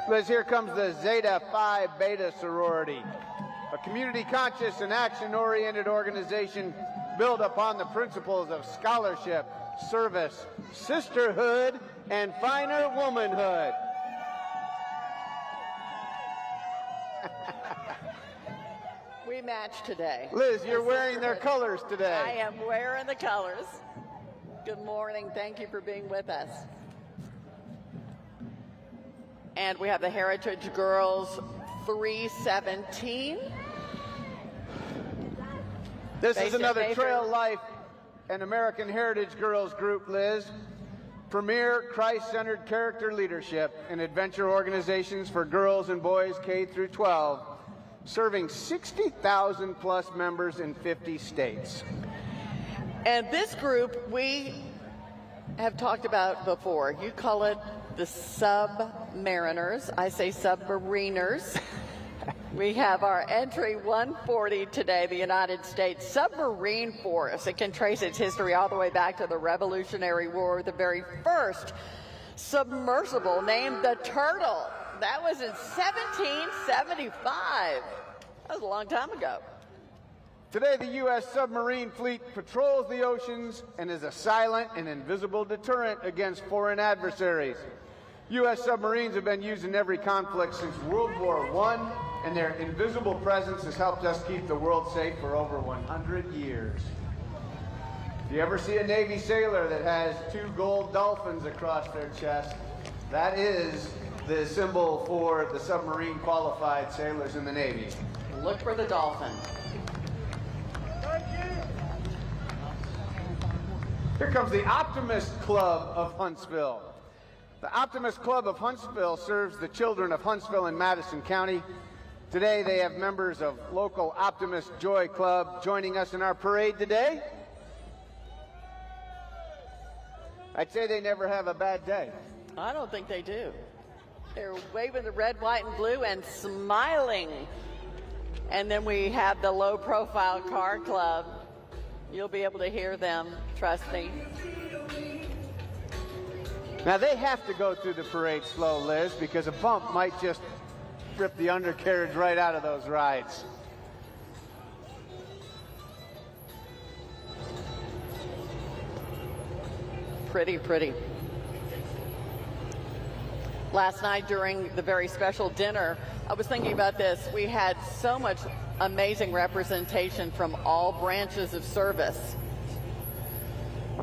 Liz, here comes the Zeta Phi Beta sorority, a community-conscious and action-oriented organization built upon the principles of scholarship, service, sisterhood, and finer womanhood. We match today. Liz, you're wearing their colors today. I am wearing the colors. Good morning. Thank you for being with us. And we have the Heritage Girls 317. This is another Trail Life and American Heritage Girls group, Liz. Premier Christ-centered character leadership and adventure organizations for girls and boys K through 12, serving 60,000 plus members in 50 states. And this group we have talked about before. You call it the Submariners. I say Submariners. We have our entry 140 today, the United States Submarine Force. It can trace its history all the way back to the Revolutionary War, the very first submersible named the Turtle. That was in 1775. That was a long time ago. Today, the U.S. submarine fleet patrols the oceans and is a silent and invisible deterrent against foreign adversaries. U.S. submarines have been used in every conflict since World War I, and their invisible presence has helped us keep the world safe for over 100 years. If you ever see a Navy sailor that has 2 gold dolphins across their chest, that is the symbol for the submarine qualified sailors in the Navy. Look for the dolphin. Here comes the Optimist Club of Huntsville. The Optimist Club of Huntsville serves the children of Huntsville and Madison County. Today they have members of local Optimist Joy Club joining us in our parade today. I'd say they never have a bad day. I don't think they do. They're waving the red, white, and blue and smiling. And then we have the Low Profile Car Club. You'll be able to hear them, trust me. Now they have to go through the parade slow, Liz, because a bump might just rip the undercarriage right out of those rides. Pretty, pretty. Last night during the very special dinner, I was thinking about this. We had so much amazing representation from all branches of service.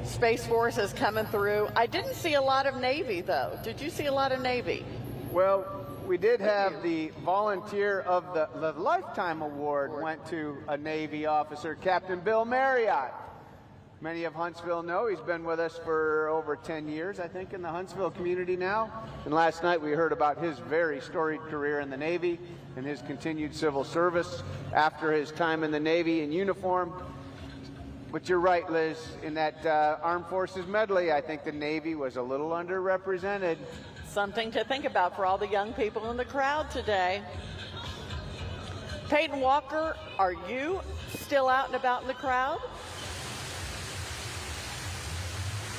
Space Force is coming through. I didn't see a lot of Navy, though. Did you see a lot of Navy? Well, we did have the volunteer of the Lifetime Award went to a Navy officer, Captain Bill Marriott. Many of Huntsville know he's been with us for over 10 years, I think, in the Huntsville community now. And last night we heard about his very storied career in the Navy and his continued civil service after his time in the Navy in uniform. But you're right, Liz, in that Armed Forces medley, I think the Navy was a little underrepresented. Something to think about for all the young people in the crowd today. Peyton Walker, are you still out and about in the crowd?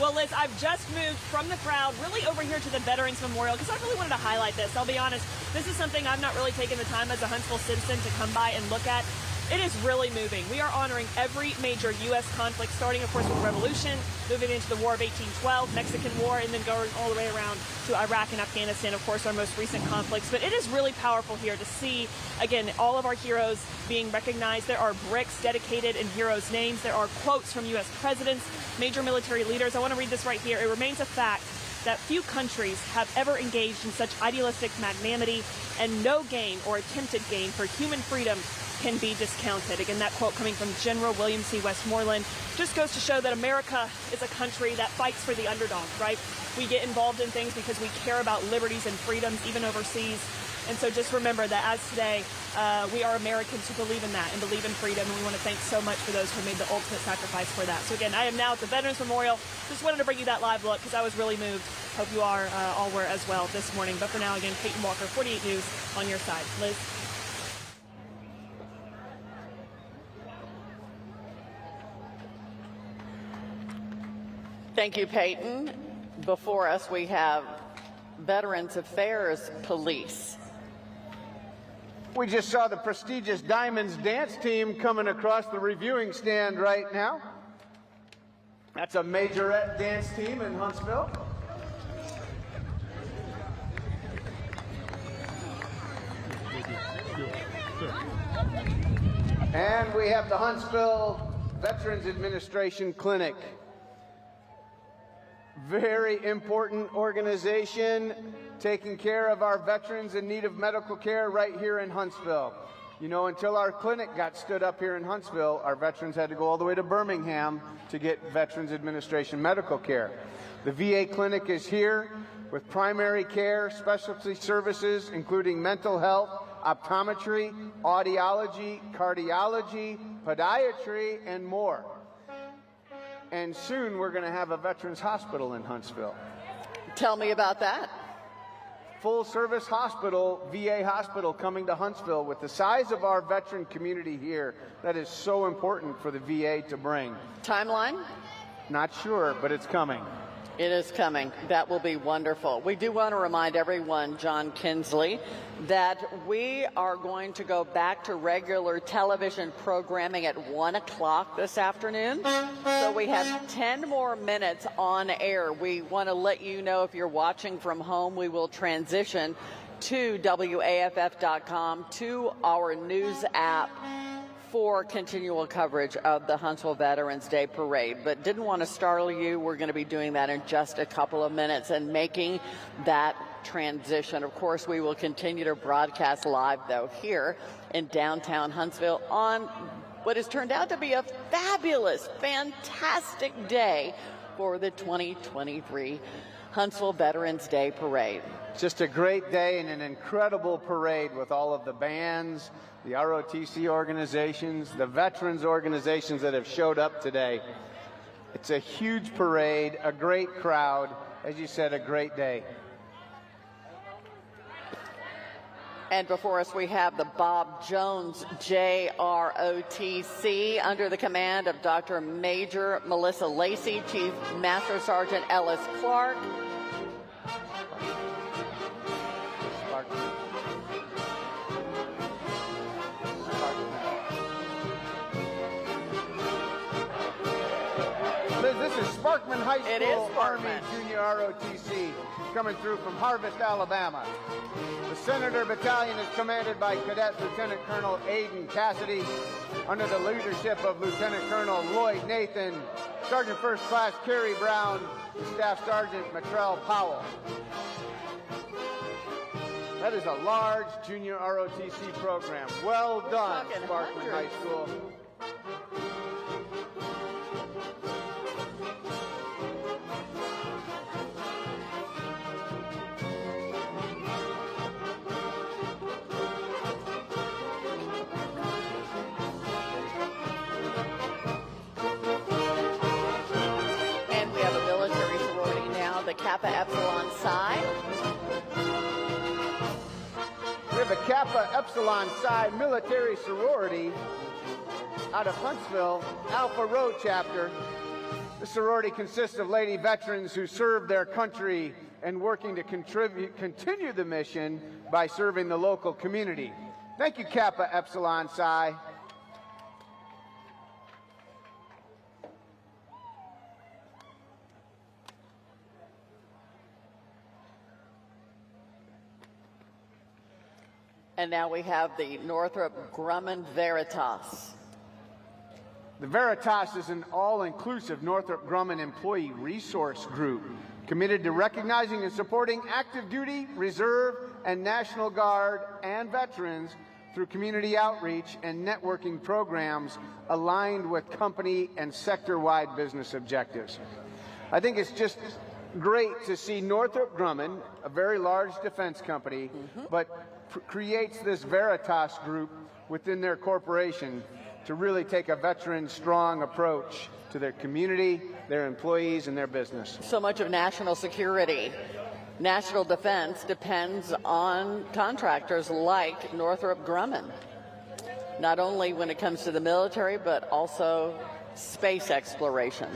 Well, Liz, I've just moved from the crowd really over here to the Veterans Memorial because I really wanted to highlight this. I'll be honest, this is something I've not really taken the time as a Huntsville citizen to come by and look at. It is really moving. We are honoring every major U.S. conflict, starting, of course, with the Revolution, moving into the War of 1812, Mexican War, and then going all the way around to Iraq and Afghanistan, of course, our most recent conflicts. But it is really powerful here to see, again, all of our heroes being recognized. There are bricks dedicated in heroes' names. There are quotes from U.S. presidents, major military leaders. I want to read this right here. It remains a fact that few countries have ever engaged in such idealistic magnanimity, and no gain or attempted gain for human freedom can be discounted. Again, that quote coming from General William C. Westmoreland just goes to show that America is a country that fights for the underdog, right? We get involved in things because we care about liberties and freedoms, even overseas. And so just remember that as today, we are Americans who believe in that and believe in freedom, and we want to thank so much for those who made the ultimate sacrifice for that. So again, I am now at the Veterans Memorial. Just wanted to bring you that live look because I was really moved. Hope you are all were as well this morning. But for now, again, Peyton Walker, 48 News on your side. Liz? Thank you, Peyton. Before us, we have Veterans Affairs Police. We just saw the prestigious Diamonds dance team coming across the reviewing stand right now. That's a majorette dance team in Huntsville. And we have the Huntsville Veterans Administration Clinic. Very important organization taking care of our veterans in need of medical care right here in Huntsville. You know, until our clinic got stood up here in Huntsville, our veterans had to go all the way to Birmingham to get Veterans Administration medical care. The VA clinic is here with primary care, specialty services, including mental health, optometry, audiology, cardiology, podiatry, and more. And soon we're going to have a veterans hospital in Huntsville. Tell me about that. Full service hospital, VA hospital coming to Huntsville with the size of our veteran community here. That is so important for the VA to bring. Timeline? Not sure, but it's coming. It is coming. That will be wonderful. We do want to remind everyone, John Kinsley, that we are going to go back to regular television programming at 1 o'clock this afternoon. So we have 10 more minutes on air. We want to let you know if you're watching from home, we will transition to WAFF.com, to our news app, for continual coverage of the Huntsville Veterans Day Parade. But didn't want to startle you. We're going to be doing that in just a couple of minutes and making that transition. Of course, we will continue to broadcast live, though, here in downtown Huntsville on what has turned out to be a fabulous, fantastic day for the 2023 Huntsville Veterans Day Parade. Just a great day and an incredible parade with all of the bands, the ROTC organizations, the veterans organizations that have showed up today. It's a huge parade, a great crowd, as you said, a great day. And before us, we have the Bob Jones JROTC under the command of Dr. Major Melissa Lacey, Chief Master Sergeant Ellis Clark. Liz, this is Sparkman High School It is Army Sparkman. Junior ROTC coming through from Harvest, Alabama. The Senator Battalion is commanded by Cadet Lieutenant Colonel Aiden Cassidy under the leadership of Lieutenant Colonel Lloyd Nathan, Sergeant First Class Kerry Brown, and Staff Sergeant Matrell Powell. That is a large junior ROTC program. Well done, Sparkman High School. And we have a military sorority now, the Kappa Epsilon Psi. We have a Kappa Epsilon Psi military sorority out of Huntsville, Alpha Rho chapter. The sorority consists of lady veterans who served their country and working to continue the mission by serving the local community. Thank you, Kappa Epsilon Psi. And now we have the Northrop Grumman Veritas. The Veritas is an all-inclusive Northrop Grumman employee resource group committed to recognizing and supporting active duty, reserve, and National Guard and veterans through community outreach and networking programs aligned with company and sector-wide business objectives. I think it's just great to see Northrop Grumman, a very large defense company, but creates this Veritas group within their corporation to really take a veteran-strong approach to their community, their employees, and their business. So much of national security, national defense depends on contractors like Northrop Grumman, not only when it comes to the military, but also space exploration.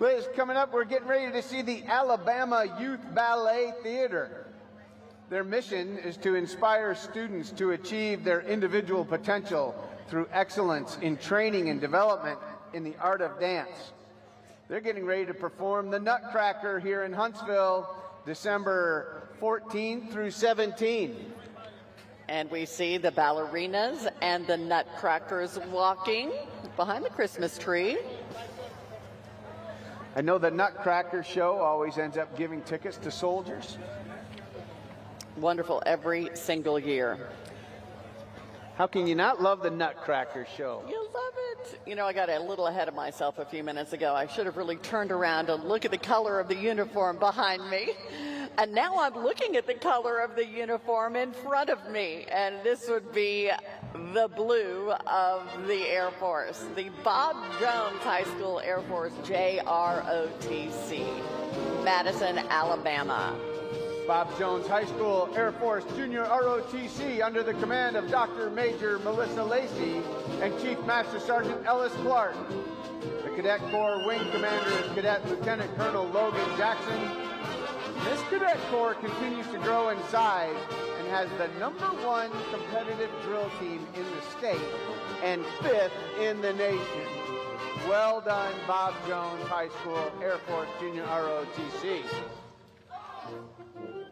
Liz, coming up, we're getting ready to see the Alabama Youth Ballet Theater. Their mission is to inspire students to achieve their individual potential through excellence in training and development in the art of dance. They're getting ready to perform the Nutcracker here in Huntsville, December 14th through 17th. And we see the ballerinas and the Nutcrackers walking behind the Christmas tree. I know the Nutcracker show always ends up giving tickets to soldiers. Wonderful every single year. How can you not love the Nutcracker show? You love it. You know, I got a little ahead of myself a few minutes ago. I should have really turned around and looked at the color of the uniform behind me. And now I'm looking at the color of the uniform in front of me. And this would be the blue of the Air Force, the Bob Jones High School Air Force JROTC, Madison, Alabama. Bob Jones High School Air Force Junior ROTC under the command of Dr. Major Melissa Lacey and Chief Master Sergeant Ellis Clark. The Cadet Corps Wing Commander is Cadet Lieutenant Colonel Logan Jackson. This Cadet Corps continues to grow in size and has the #1 competitive drill team in the state and 5th in the nation. Well done, Bob Jones High School Air Force Junior ROTC.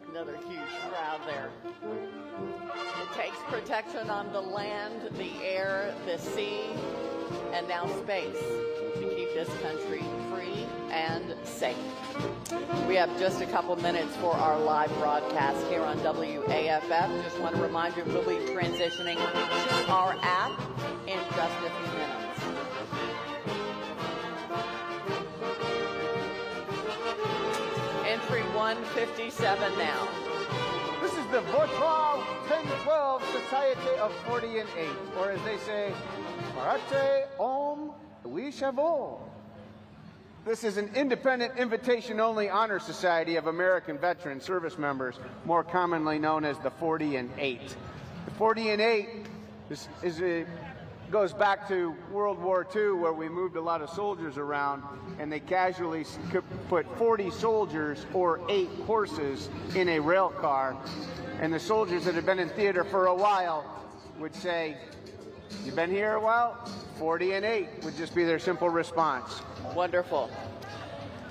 Another huge crowd there. It takes protection on the land, the air, the sea, and now space to keep this country free and safe. We have just a couple minutes for our live broadcast here on WAFF. Just want to remind you we'll be transitioning to our app in just a few minutes. Entry 157 now. This is the Votre 1012 Society of 40 and 8, or as they say, Parate Om Louis Chavot. This is an independent, invitation-only honor society of American veteran service members, more commonly known as the 40 and 8. The 40 and 8 goes back to World War II, where we moved a lot of soldiers around, and they casually put 40 soldiers or 8 horses in a rail car, and the soldiers that had been in theater for a while would say, "You been here a while?" 40 and 8 would just be their simple response. Wonderful.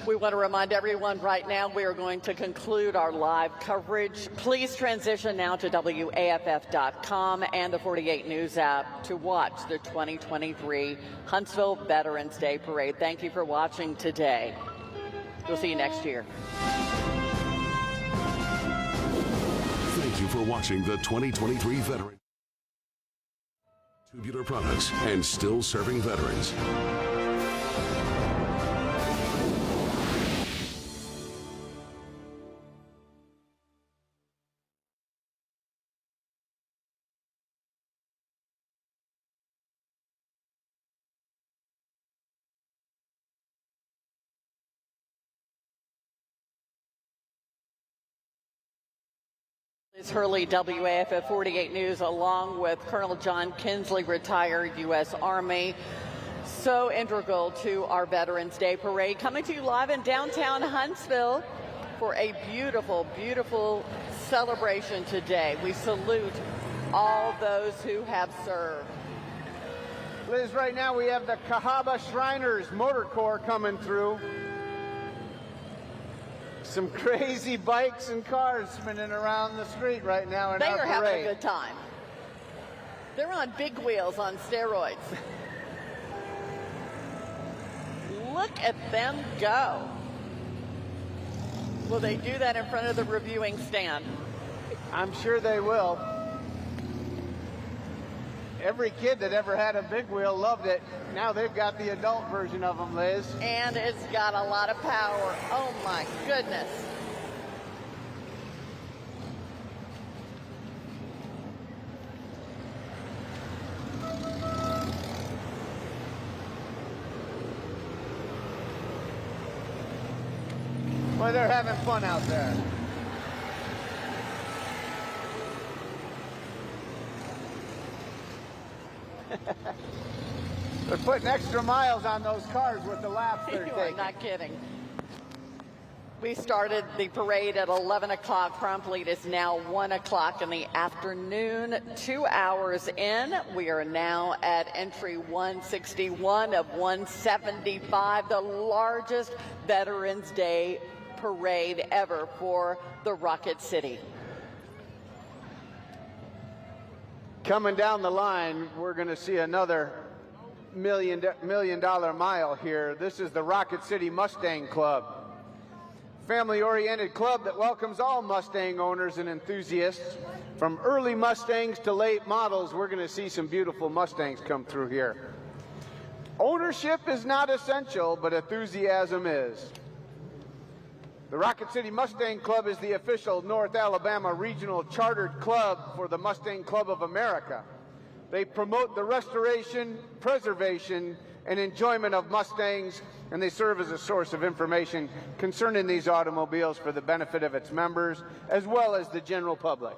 We want to remind everyone right now we are going to conclude our live coverage. Please transition now to WAFF.com and the 48 News app to watch the 2023 Huntsville Veterans Day Parade. Thank you for watching today. We'll see you next year. Thank you for watching the 2023 Veteran Tubular Products and still serving veterans. Liz Hurley, WAFF 48 News, along with Colonel John Kinsley, retired U.S. Army. So integral to our Veterans Day Parade, coming to you live in downtown Huntsville for a beautiful, beautiful celebration today. We salute all those who have served. Liz, right now we have the Cahaba Shriners Motor Corps coming through. Some crazy bikes and cars spinning around the street right now in our parade. They are having a good time. They're on big wheels on steroids. Look at them go. Will they do that in front of the reviewing stand? I'm sure they will. Every kid that ever had a big wheel loved it. Now they've got the adult version of them, Liz. And it's got a lot of power. Oh my goodness. Boy, they're having fun out there. They're putting extra miles on those cars with the laps they're taking. You're not kidding. We started the parade at 11 o'clock promptly. It is now 1 o'clock in the afternoon. 2 hours in, we are now at entry 161 of 175, the largest Veterans Day parade ever for the Rocket City. Coming down the line, we're going to see another million dollar mile here. This is the Rocket City Mustang Club. Family-oriented club that welcomes all Mustang owners and enthusiasts. From early Mustangs to late models, we're going to see some beautiful Mustangs come through here. Ownership is not essential, but enthusiasm is. The Rocket City Mustang Club is the official North Alabama regional chartered club for the Mustang Club of America. They promote the restoration, preservation, and enjoyment of Mustangs and they serve as a source of information concerning these automobiles for the benefit of its members as well as the general public.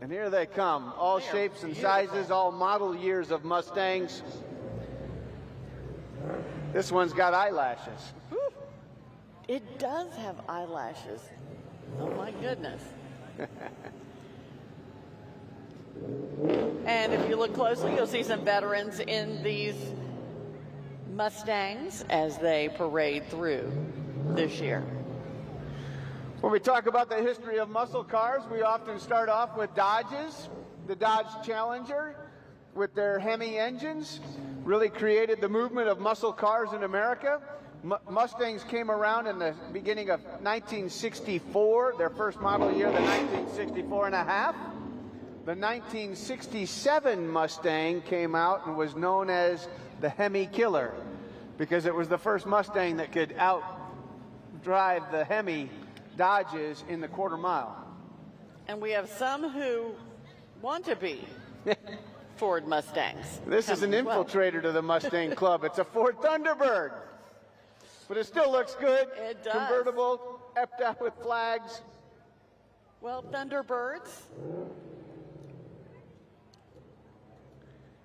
And here they come, all shapes and sizes, all model years of Mustangs. This one's got eyelashes. It does have eyelashes. Oh my goodness. And if you look closely, you'll see some veterans in these Mustangs as they parade through this year. When we talk about the history of muscle cars, we often start off with Dodges. The Dodge Challenger with their Hemi engines really created the movement of muscle cars in America. Mustangs came around in the beginning of 1964, their first model year, the 1964 and a half. The 1967 Mustang came out and was known as the Hemi Killer because it was the first Mustang that could outdrive the Hemi Dodges in the quarter mile. And we have some who want to be Ford Mustangs. This is an infiltrator to the Mustang Club. It's a Ford Thunderbird, but it still looks good. It does. Convertible, epped out with flags. Well, Thunderbirds.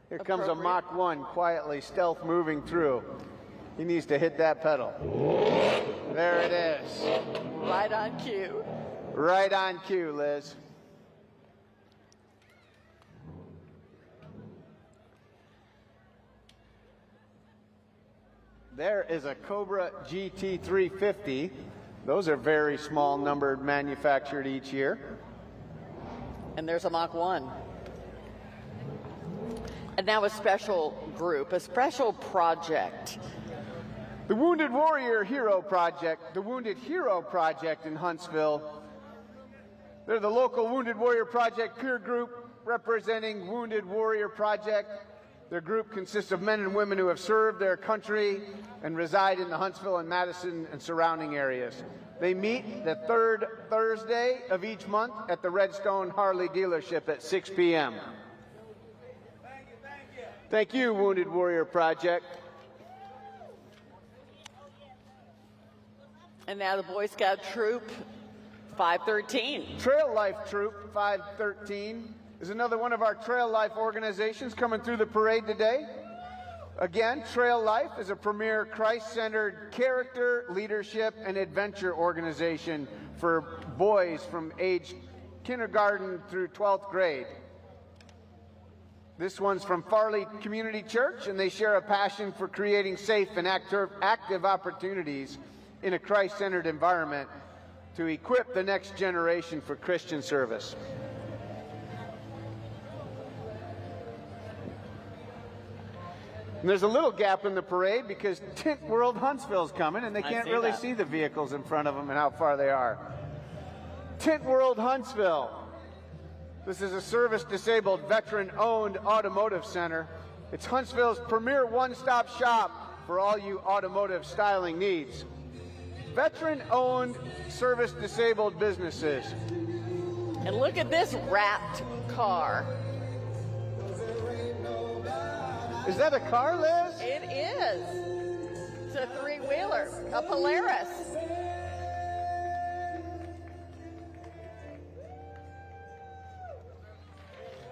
Here comes a Mach 1 quietly, stealth moving through. He needs to hit that pedal. There it is. Right on cue. Right on cue, Liz. There is a Cobra GT350. Those are very small numbered, manufactured each year. And there's a Mach 1. And now a special group, a special project. The Wounded Warrior Hero Project, the Wounded Hero Project in Huntsville. They're the local Wounded Warrior Project peer group representing Wounded Warrior Project. Their group consists of men and women who have served their country and reside in the Huntsville and Madison and surrounding areas. They meet the third Thursday of each month at the Redstone Harley dealership at 6 p.m. Thank you, Wounded Warrior Project. And now the Boy Scout Troop 513. Trail Life Troop 513 is another one of our Trail Life organizations coming through the parade today. Again, Trail Life is a premier Christ-centered character, leadership, and adventure organization for boys from age kindergarten through 12th grade. This one's from Farley Community Church, and they share a passion for creating safe and active opportunities in a Christ-centered environment to equip the next generation for Christian service. And there's a little gap in the parade because Tint World Huntsville's coming, and they can't really see the vehicles in front of them and how far they are. Tint World Huntsville. This is a service-disabled, veteran-owned automotive center. It's Huntsville's premier one-stop shop for all you automotive styling needs. Veteran-owned, service-disabled businesses. And look at this wrapped car. Is that a car, Liz? It is. It's a three-wheeler, a Polaris.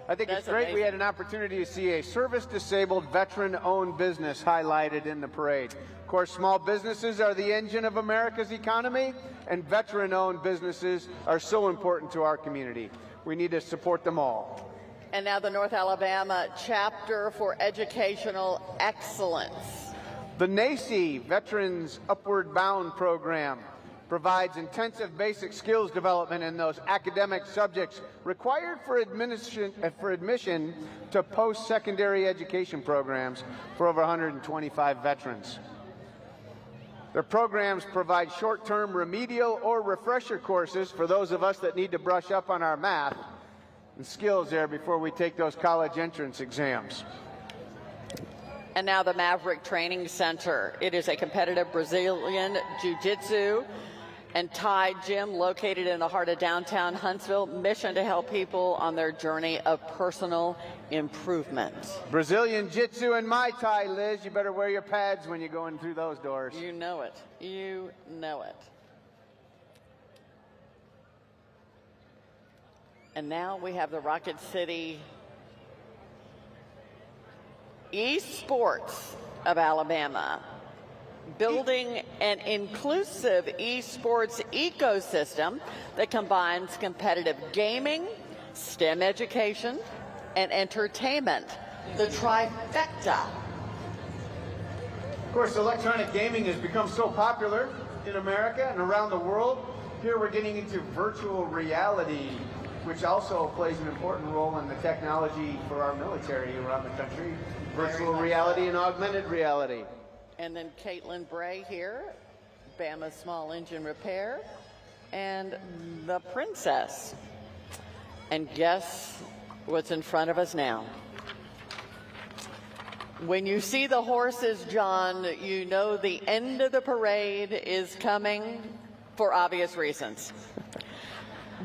I think it's great we had an opportunity to see a service-disabled, veteran-owned business highlighted in the parade. Of course, small businesses are the engine of America's economy, and veteran-owned businesses are so important to our community. We need to support them all. And now the North Alabama Chapter for Educational Excellence. The NACE Veterans Upward Bound Program provides intensive basic skills development in those academic subjects required for admission to post-secondary education programs for over 125 veterans. Their programs provide short-term remedial or refresher courses for those of us that need to brush up on our math and skills there before we take those college entrance exams. And now the Maverick Training Center. It is a competitive Brazilian Jiu-Jitsu and Tide Gym, located in the heart of downtown Huntsville, mission to help people on their journey of personal improvement. Brazilian Jiu-Jitsu and Muay Thai, Liz. You better wear your pads when you're going through those doors. You know it. You know it. And now we have the Rocket City Esports of Alabama, building an inclusive esports ecosystem that combines competitive gaming, STEM education, and entertainment. The trifecta. Of course, electronic gaming has become so popular in America and around the world. Here we're getting into virtual reality, which also plays an important role in the technology for our military around the country. Virtual reality and augmented reality. And then Caitlin Bray here, Bama Small Engine Repair, and the Princess. And guess what's in front of us now? When you see the horses, John, you know the end of the parade is coming for obvious reasons.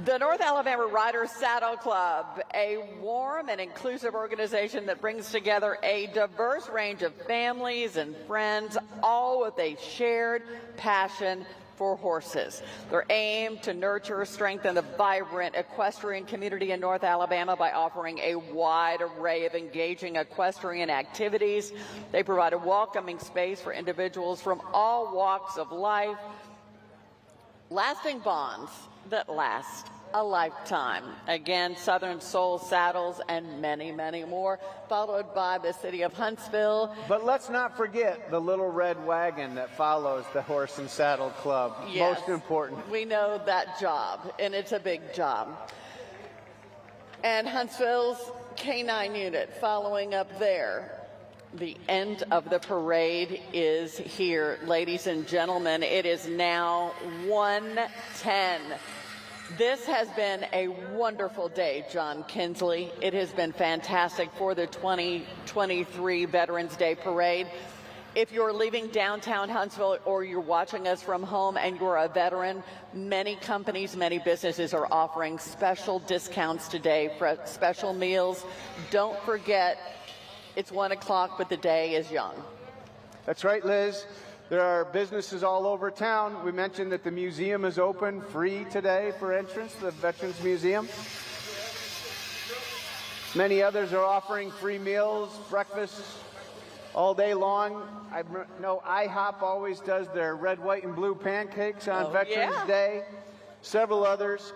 The North Alabama Riders Saddle Club, a warm and inclusive organization that brings together a diverse range of families and friends, all with a shared passion for horses. Their aim to nurture, strengthen the vibrant equestrian community in North Alabama by offering a wide array of engaging equestrian activities. They provide a welcoming space for individuals from all walks of life, lasting bonds that last a lifetime. Again, Southern Soul Saddles and many, many more, followed by the city of Huntsville. But let's not forget the little red wagon that follows the Horse and Saddle Club. Yes, most important. We know that job, and it's a big job. And Huntsville's K-9 unit following up there. The end of the parade is here. Ladies and gentlemen, it is now 1:10. This has been a wonderful day, John Kinsley. It has been fantastic for the 2023 Veterans Day Parade. If you're leaving downtown Huntsville or you're watching us from home and you're a veteran, many companies, many businesses are offering special discounts today for special meals. Don't forget, it's 1 o'clock, but the day is young. That's right, Liz. There are businesses all over town. We mentioned that the museum is open free today for entrance, the Veterans Museum. Many others are offering free meals, breakfast all day long. I know IHOP always does their red, white, and blue pancakes on Veterans Day. Several others.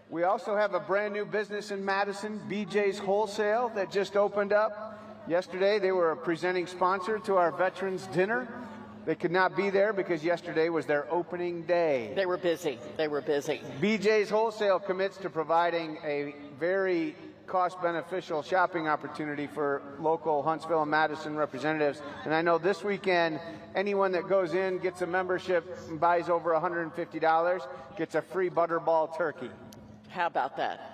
We also have a brand new business in Madison, BJ's Wholesale, that just opened up. Yesterday, they were a presenting sponsor to our Veterans Dinner. They could not be there because yesterday was their opening day. They were busy. They were busy. BJ's Wholesale commits to providing a very cost-beneficial shopping opportunity for local Huntsville and Madison representatives. And I know this weekend, anyone that goes in, gets a membership, and buys over $150, gets a free Butterball turkey. How about that?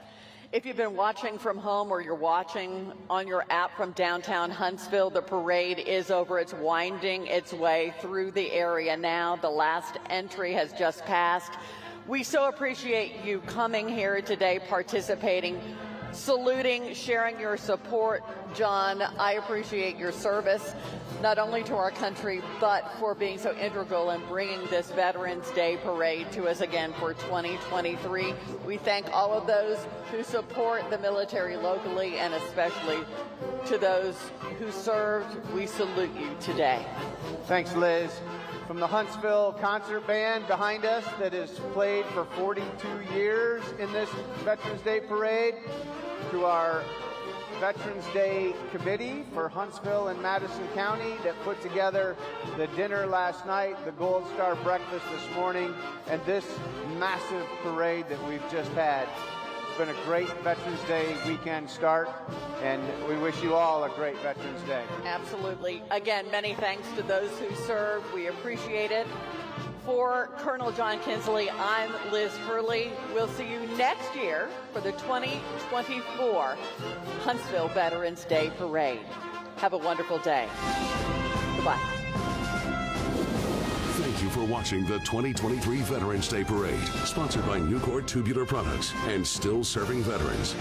If you've been watching from home or you're watching on your app from downtown Huntsville, the parade is over. It's winding its way through the area now. The last entry has just passed. We so appreciate you coming here today, participating, saluting, sharing your support. John, I appreciate your service, not only to our country, but for being so integral in bringing this Veterans Day parade to us again for 2023. We thank all of those who support the military locally, and especially to those who served. We salute you today. Thanks, Liz. From the Huntsville Concert Band behind us that has played for 42 years in this Veterans Day Parade, to our Veterans Day Committee for Huntsville and Madison County that put together the dinner last night, the Gold Star breakfast this morning, and this massive parade that we've just had. It's been a great Veterans Day weekend start, and we wish you all a great Veterans Day. Absolutely. Again, many thanks to those who served. We appreciate it. For Colonel John Kinsley, I'm Liz Hurley. We'll see you next year for the 2024 Huntsville Veterans Day Parade. Have a wonderful day. Goodbye. Thank you for for watching the 2023 Veterans Day Parade, sponsored by Nucor Tubular Products and Still Serving Veterans.